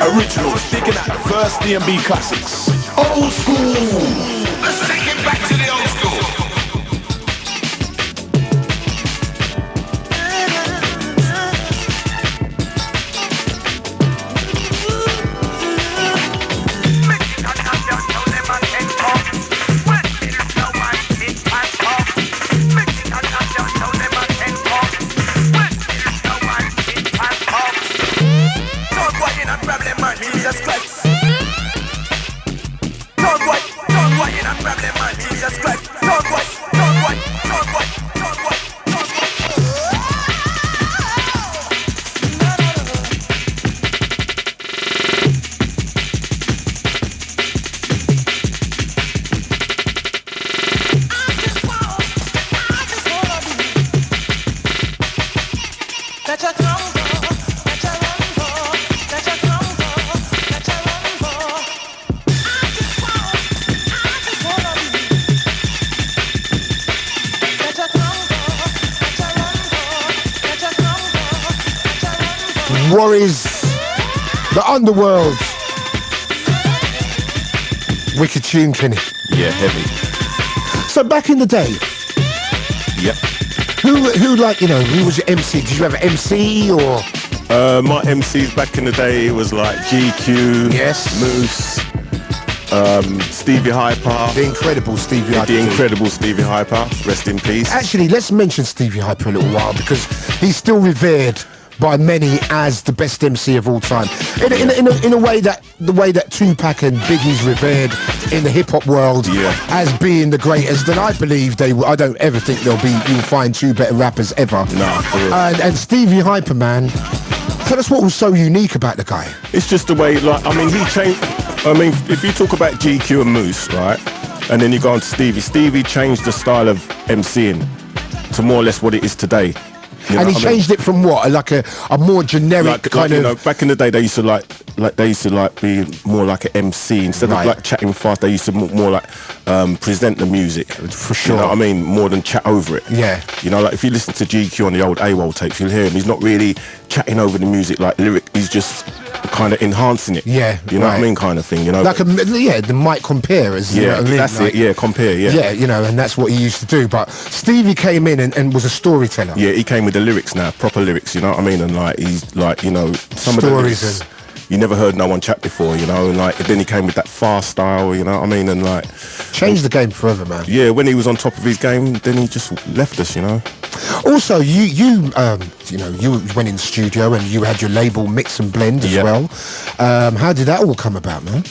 Originals, digging at the first D&B classics. Old school. Let's take it back to the old school. Worries, the underworld. Wicked tune, Kenny. Yeah, heavy. So back in the day, Yep. who like, you know, who was your MC? Did you have an MC or? My MCs back in the day was like GQ, Yes. Moose, Stevie Hyper. The incredible Stevie Hyper. The incredible Stevie Hyper, rest in peace. Actually, let's mention Stevie Hyper a little while because he's still revered by many as the best MC of all time. In a way that the way that Tupac and Biggie's revered in the hip hop world as being the greatest, then I believe they will. I don't ever think you'll find two better rappers ever. Nah, for real. And Stevie Hyper, man, tell us what was so unique about the guy. It's just the way, like, I mean, he changed. I mean, if you talk about GQ and Moose, right, and then you go on to Stevie changed the style of MCing to more or less what it is today. You know And he what I mean? changed it from what, like a more generic kind you of. know, back in the day, they used to be more like an MC instead of like chatting fast. They used to more like present the music For sure. You know what I mean? More than chat over it. Yeah. You know, like if you listen to GQ on the old AWOL tapes, you'll hear him. He's not really chatting over the music like lyric. He's just kind of enhancing it. Yeah, You know what I right. mean, kind of thing. You know. Like the mic compare, as you know yeah, what I mean? that's Like, it. Yeah, compare. Yeah. Yeah, you know, and that's what he used to do. But Stevie came in and was a storyteller. Yeah, he came with the lyrics now, proper lyrics, you know what I mean? And like, he's like, you know, some of the Stories lyrics you never heard no one chat before, you know, and like, then he came with that fast style, you know what I mean? And like, Changed the game forever, man. yeah, when he was on top of his game, then he just left us, you know? Also, you went in the studio and you had your label Mix and Blend as Yeah. well. How did that all come about, man?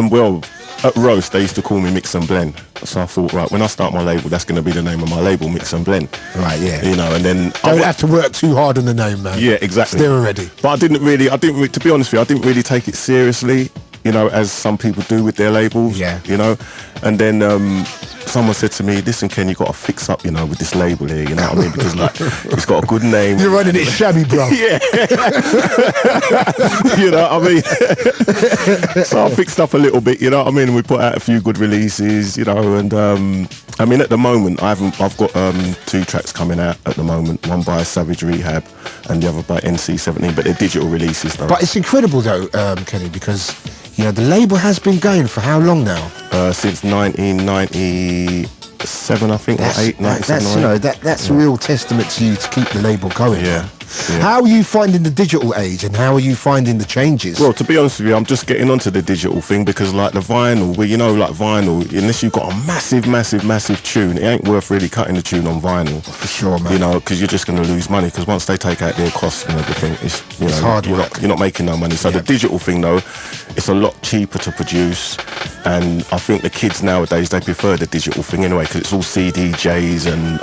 Well, At Roast, they used to call me Mix and Blend. So I thought, right, when I start my label, that's going to be the name of my label, Mix and Blend. Right, yeah. You know, and then Don't have to work too hard on the name, man. Yeah, exactly. They're already. But I didn't really, to be honest with you, I didn't really take it seriously, you know, as some people do with their labels. Yeah. You know, and then someone said to me, listen, Ken, you got to fix up, you know, with this label here, you know what I mean? Because like, it's got a good name. You're running it shabby, bro. Yeah. You know what I mean? So I fixed up a little bit, you know what I mean? We put out a few good releases, you know, and I mean, at the moment, I've got 2 tracks coming out at the moment, one by Savage Rehab and the other by NC17, but they're digital releases though. But it's incredible though, Kenny, because, you know, the label has been going for how long now? Since 1997, I think, or 8, 97. That's, you know, that's a real testament to you to keep the label going. Yeah. Yeah. How are you finding the digital age and how are you finding the changes? Well, to be honest with you, I'm just getting onto the digital thing because like the vinyl, well, you know, like vinyl, unless you've got a massive tune, it ain't worth really cutting the tune on vinyl. For sure, man. You know, because you're just going to lose money because once they take out their costs and everything, it's hard work. You're not making no money. So the digital thing, though, it's a lot cheaper to produce. And I think the kids nowadays, they prefer the digital thing anyway because it's all CDJs and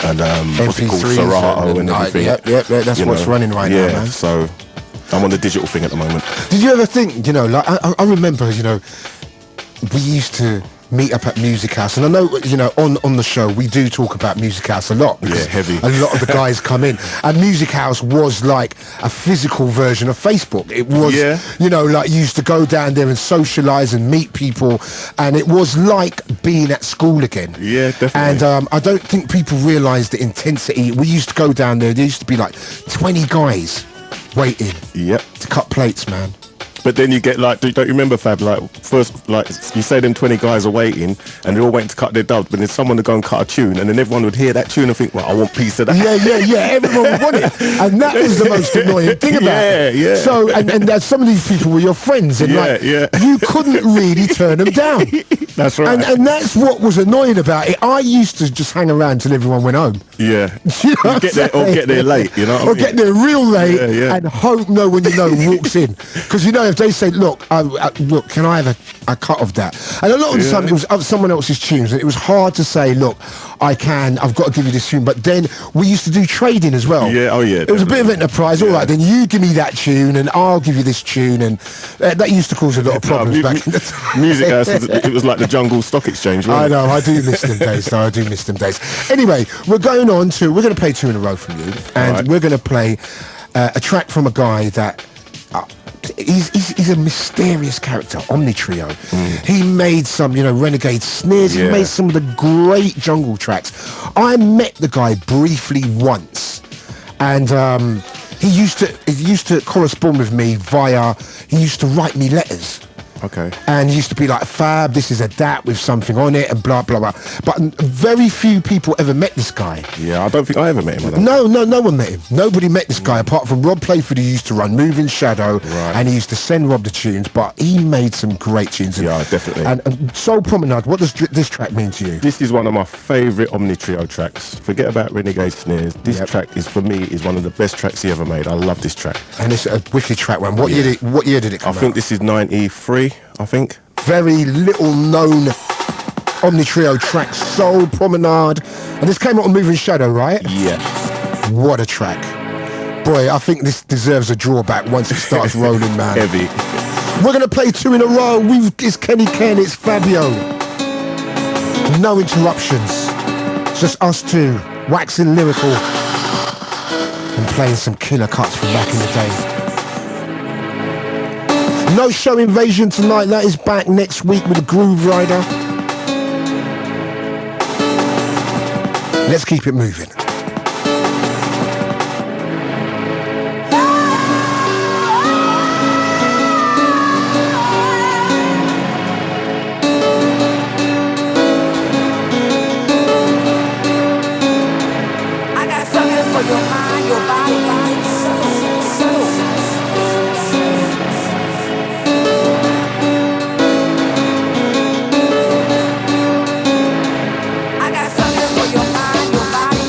what's it called, Serato and everything. Yep, that's what's running right now, man. So I'm on the digital thing at the moment. Did you ever think, you know, like I remember, you know, we used to meet up at Music House, and I know, you know, on the show we do talk about Music House a lot because heavy. a lot of the guys come in, and Music House was like a physical version of Facebook. It was, you know, like you used to go down there and socialise and meet people, and it was like being at school again. Yeah, definitely. And I don't think people realise the intensity. We used to go down there, there used to be like 20 guys waiting to cut plates, man. But then you get like, don't you remember, Fab, like first, like you say them 20 guys are waiting and they're all waiting to cut their dubs, but then someone would go and cut a tune and then everyone would hear that tune and think, well, I want a piece of that. Yeah, everyone would want it. And that was the most annoying thing about it. Yeah. So, and some of these people were your friends and you couldn't really turn them down. That's right. And that's what was annoying about it. I used to just hang around till everyone went home. Yeah. You know get there late, you know what I mean? Or get there real late and hope no one you know walks in. Because, you know, if they say, look, can I have a cut of that? And a lot of the time it was someone else's tunes, and it was hard to say, look, I've got to give you this tune. But then we used to do trading as well. Yeah, It was a bit of enterprise. All right, then you give me that tune and I'll give you this tune, and that used to cause a lot of problems back in the time. Music House, it was like the Jungle Stock Exchange, wasn't I know, I do miss them days, though. I do miss them days. Anyway, we're going to play 2 in a row from you, and we're going to play a track from a guy that he's a mysterious character, Omni Trio. He made some, you know, Renegade snares. He made some of the great jungle tracks. I met the guy briefly once, and he used to correspond with me he used to write me letters. Okay. And he used to be like, Fab, this is a DAT with something on it and blah, blah, blah. But very few people ever met this guy. Yeah, I don't think I ever met him. No one met him. Nobody met this guy apart from Rob Playford, who used to run Moving Shadow, and he used to send Rob the tunes, but he made some great tunes. Yeah, definitely. And Soul Promenade, what does this track mean to you? This is one of my favourite Omni Trio tracks. Forget about Renegade snares. This track is, for me, is one of the best tracks he ever made. I love this track. And it's a wicked track, man. What year did it come out? I think this is 93, I think. Very little known Omni Trio track, Soul Promenade. And this came out on Moving Shadow, right? Yeah. What a track. Boy, I think this deserves a drawback once it starts rolling, man. Heavy. We're going to play 2 in a row. It's Kenny Ken, it's Fabio. No interruptions. It's just us two, waxing lyrical and playing some killer cuts from back in the day. No Show Invasion tonight. That is back next week with the Grooverider. Let's keep it moving. I got something for your mind, your body, your soul. I got something for your mind, your body,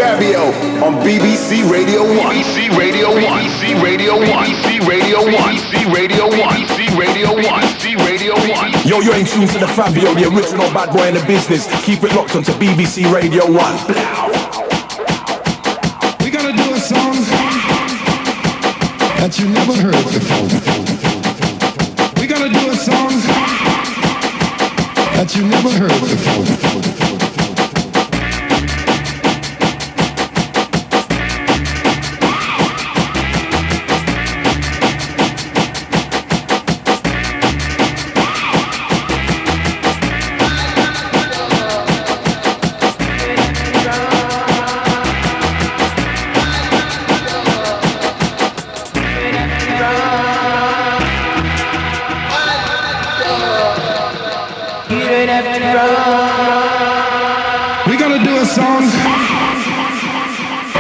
Fabio on BBC Radio 1. BBC Radio 1. BBC Radio 1. BBC Radio 1. BBC Radio 1. BBC Radio 1. BBC Radio 1. Yo, you ain't tuned to the Fabio, the original bad boy in the business. Keep it locked onto BBC Radio 1. We gotta do a song that you never heard before. We gotta do a song that you never heard before.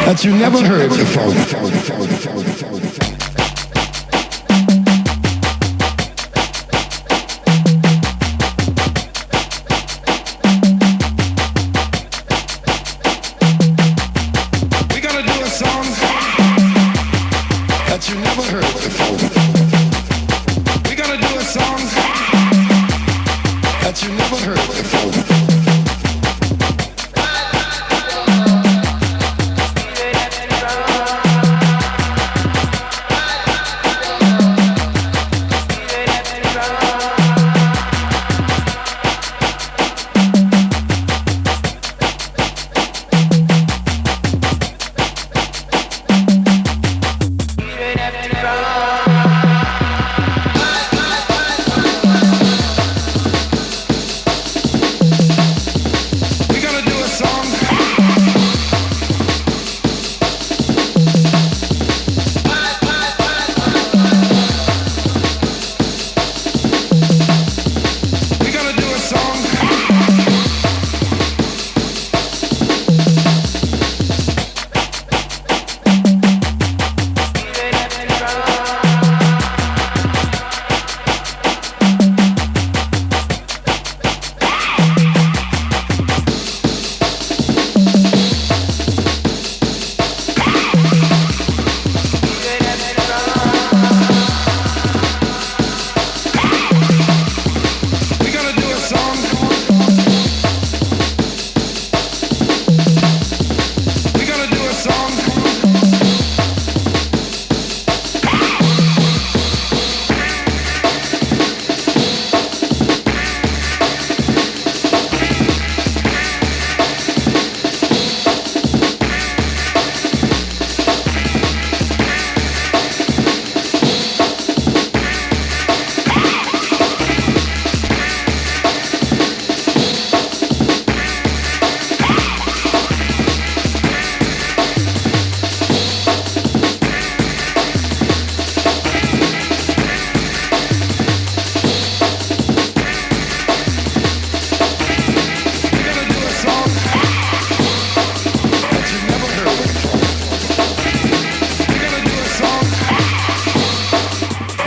That you never heard before. We gotta do a song that you never heard before. We gotta do a song that you never heard before.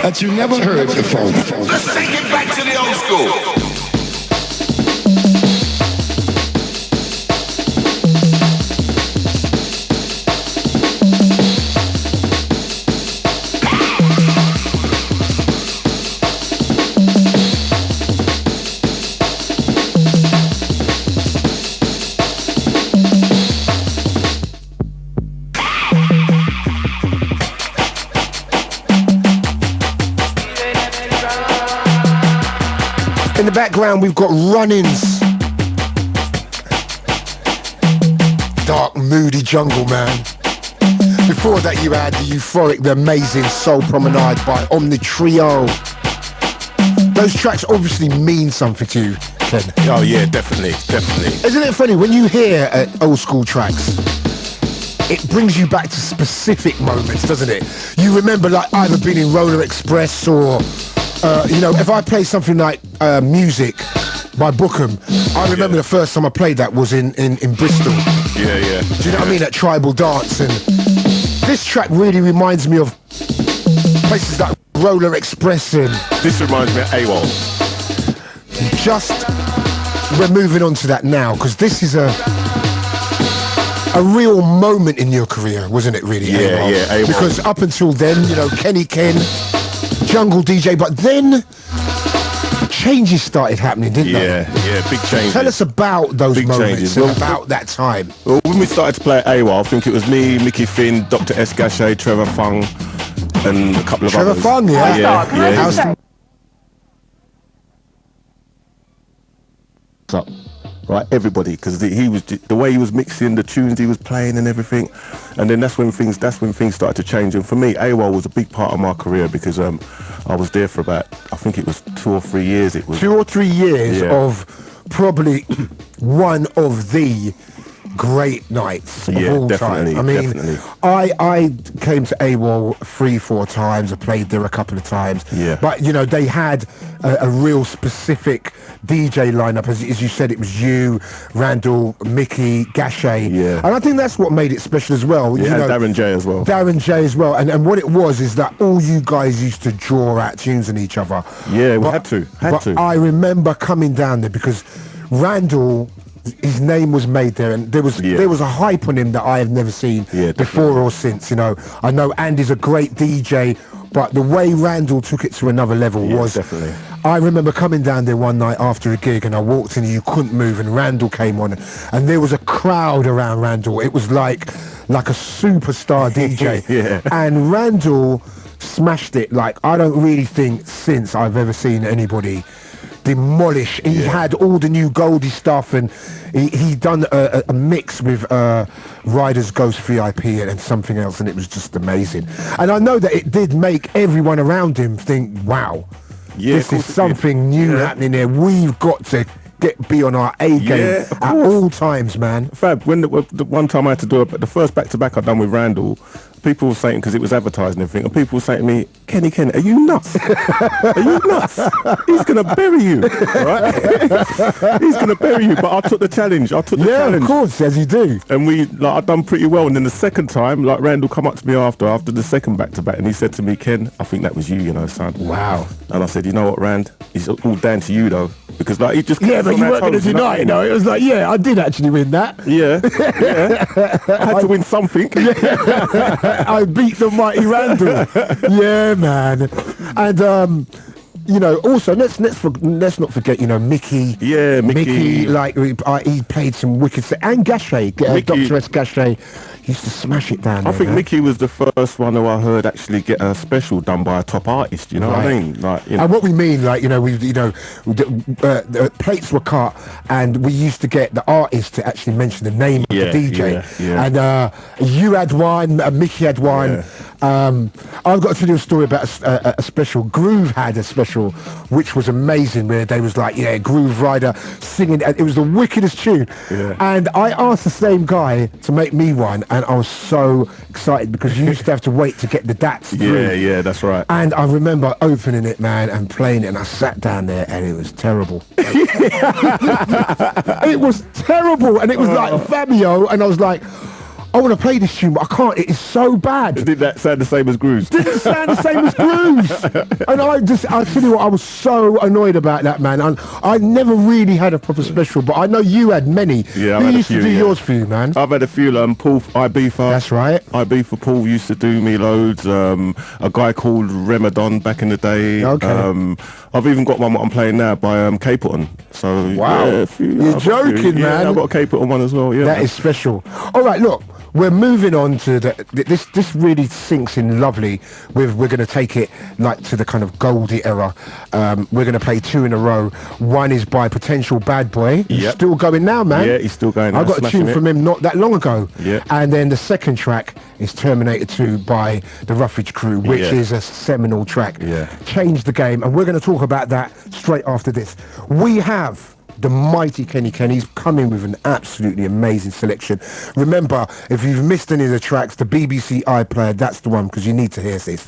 That you never heard before. Let's take it back to the old school. In the background, we've got Run-Ins. Dark, moody jungle, man. Before that, you had the euphoric, the amazing Soul Promenade by Omni Trio. Those tracks obviously mean something to you, Ken. Oh yeah, definitely. Isn't it funny, when you hear old school tracks, it brings you back to specific moments, doesn't it? You remember like either being in Roller Express or if I play something like Music by Bookham, I remember the first time I played that was in Bristol. Yeah. Do you know what I mean? At Tribal Dance. And this track really reminds me of places like Roller Express. And this reminds me of AWOL. We're moving on to that now, because this is a real moment in your career, wasn't it? Really, Yeah, AWOL? yeah, AWOL. Because up until then, you know, Kenny Ken, Jungle DJ, but then changes started happening, didn't they? Yeah, big changes. Tell us about those Big moments changes. and Well, about that time. Well, when we started to play at AWOL, I think it was me, Mickey Finn, Dr. S. Gachet, Trevor Fung, and a couple of Trevor others. Fung, yeah? Yeah. How's up, right? Everybody, because he was the way he was mixing the tunes he was playing and everything, and then that's when things started to change. And for me, AWOL was a big part of my career because I was there for about, I think it was 2 or 3 years. It was 2 or 3 years Yeah. of probably one of the great nights of Yeah, all definitely, time. I mean, definitely. I came to AWOL 3-4 times. I played there a couple of times. Yeah. But you know, they had a real specific DJ lineup. As you said, it was you, Randall, Mickey, Gachet. Yeah. And I think that's what made it special as well. Yeah, you know, and Darren J as well. Darren J as well. And what it was is that all you guys used to draw out tunes on each other. Yeah, we But- had to. but I remember coming down there because Randall, his name was made there, and there was a hype on him that I have never seen before or since. You know, I know Andy's a great DJ, but the way Randall took it to another level was definitely. I remember coming down there one night after a gig, and I walked in and you couldn't move, and Randall came on, and there was a crowd around Randall. It was like a superstar DJ. Yeah. And Randall smashed it like I don't really think since I've ever seen anybody demolish. He had all the new Goldie stuff, and he done a mix with Riders Ghost VIP and something else, and it was just amazing. And I know that it did make everyone around him think, wow, this is something new happening here. We've got to be on our A game at all times, man. Fab, when the one time I had to do the first back-to-back I done with Randall, people were saying, because it was advertised and everything, and people were saying to me, Kenny, are you nuts? Are you nuts? He's going to bury you, right? He's going to bury you. But I took the challenge. Yeah, of course, as you do. And I done pretty well. And then the second time, like, Randall come up to me after the second back-to-back, and he said to me, Ken, I think that was you know, son. Wow. And I said, you know what, Rand? It's all down to you, though. Because, like, he just... Yeah, but you weren't going to deny it, no. It was like, yeah, I did actually win that. Yeah. I had to win something. I beat the mighty Randall. Yeah, man. And you know, also let's not forget, you know, Mickey. Yeah, Mickey. Like he played some wicked stuff. And Gachet, Dr. S. Gachet, used to smash it down. I think Mickey was the first one who I heard actually get a special done by a top artist. You know what I mean? Like, you know. And what we mean, like, you know, the plates were cut, and we used to get the artist to actually mention the name of the DJ. And you had one, Mickey had one. I've got to tell you a story about a special. Groove had a special, which was amazing, where they was like, Grooverider singing. It was the wickedest tune. And I asked the same guy to make me one, and I was so excited because you used to have to wait to get the DATs through. Yeah, that's right. And I remember opening it, man, and playing it, and I sat down there, and it was terrible. It was terrible, and it was like Fabio, and I was like, I want to play this tune, but I can't. It is so bad. Did that sound the same as Grooves? Didn't sound the same as Grooves. And I tell you what, I was so annoyed about that, man. I never really had a proper special, but I know you had many. Yeah, Who used to do yours for you, man? I've had a few. Paul Ibiza. That's right. Ibiza Paul used to do me loads. A guy called Ramadan back in the day. Okay. I've even got one what I'm playing now by Capleton. So wow, yeah, a few, you're joking, man. I've got a Capleton one as well. Yeah, that is special. All right, look. We're moving on to this really sinks in lovely with, we're going to take it like to the kind of Goldie era. We're going to play 2 in a row. One is by Potential Bad Boy. He's still going now, man. Yeah, he's still going now. I got a tune from him not that long ago. Yeah. And then the second track is Terminator 2 by the Roughage Crew, which is a seminal track. Yeah. Changed the game, and we're going to talk about that straight after this. We have the mighty Kenny Ken. He's coming with an absolutely amazing selection. Remember, if you've missed any of the tracks, the BBC iPlayer, that's the one, because you need to hear this.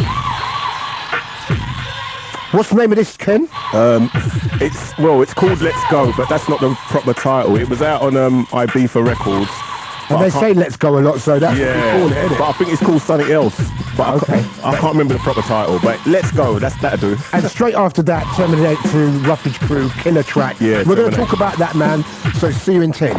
What's the name of this, Ken? It's called Let's Go, but that's not the proper title. It was out on Ibiza Records. And they say Let's Go a lot, so that's what we call it, isn't it? But I think it's called something else. But I can't remember the proper title. But Let's Go, that'll do. And straight after that, Terminator 2, Roughage Crew, killer track. Yeah, we're going to talk about that, man. So see you in 10.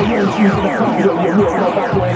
You're real, you know bad boy in the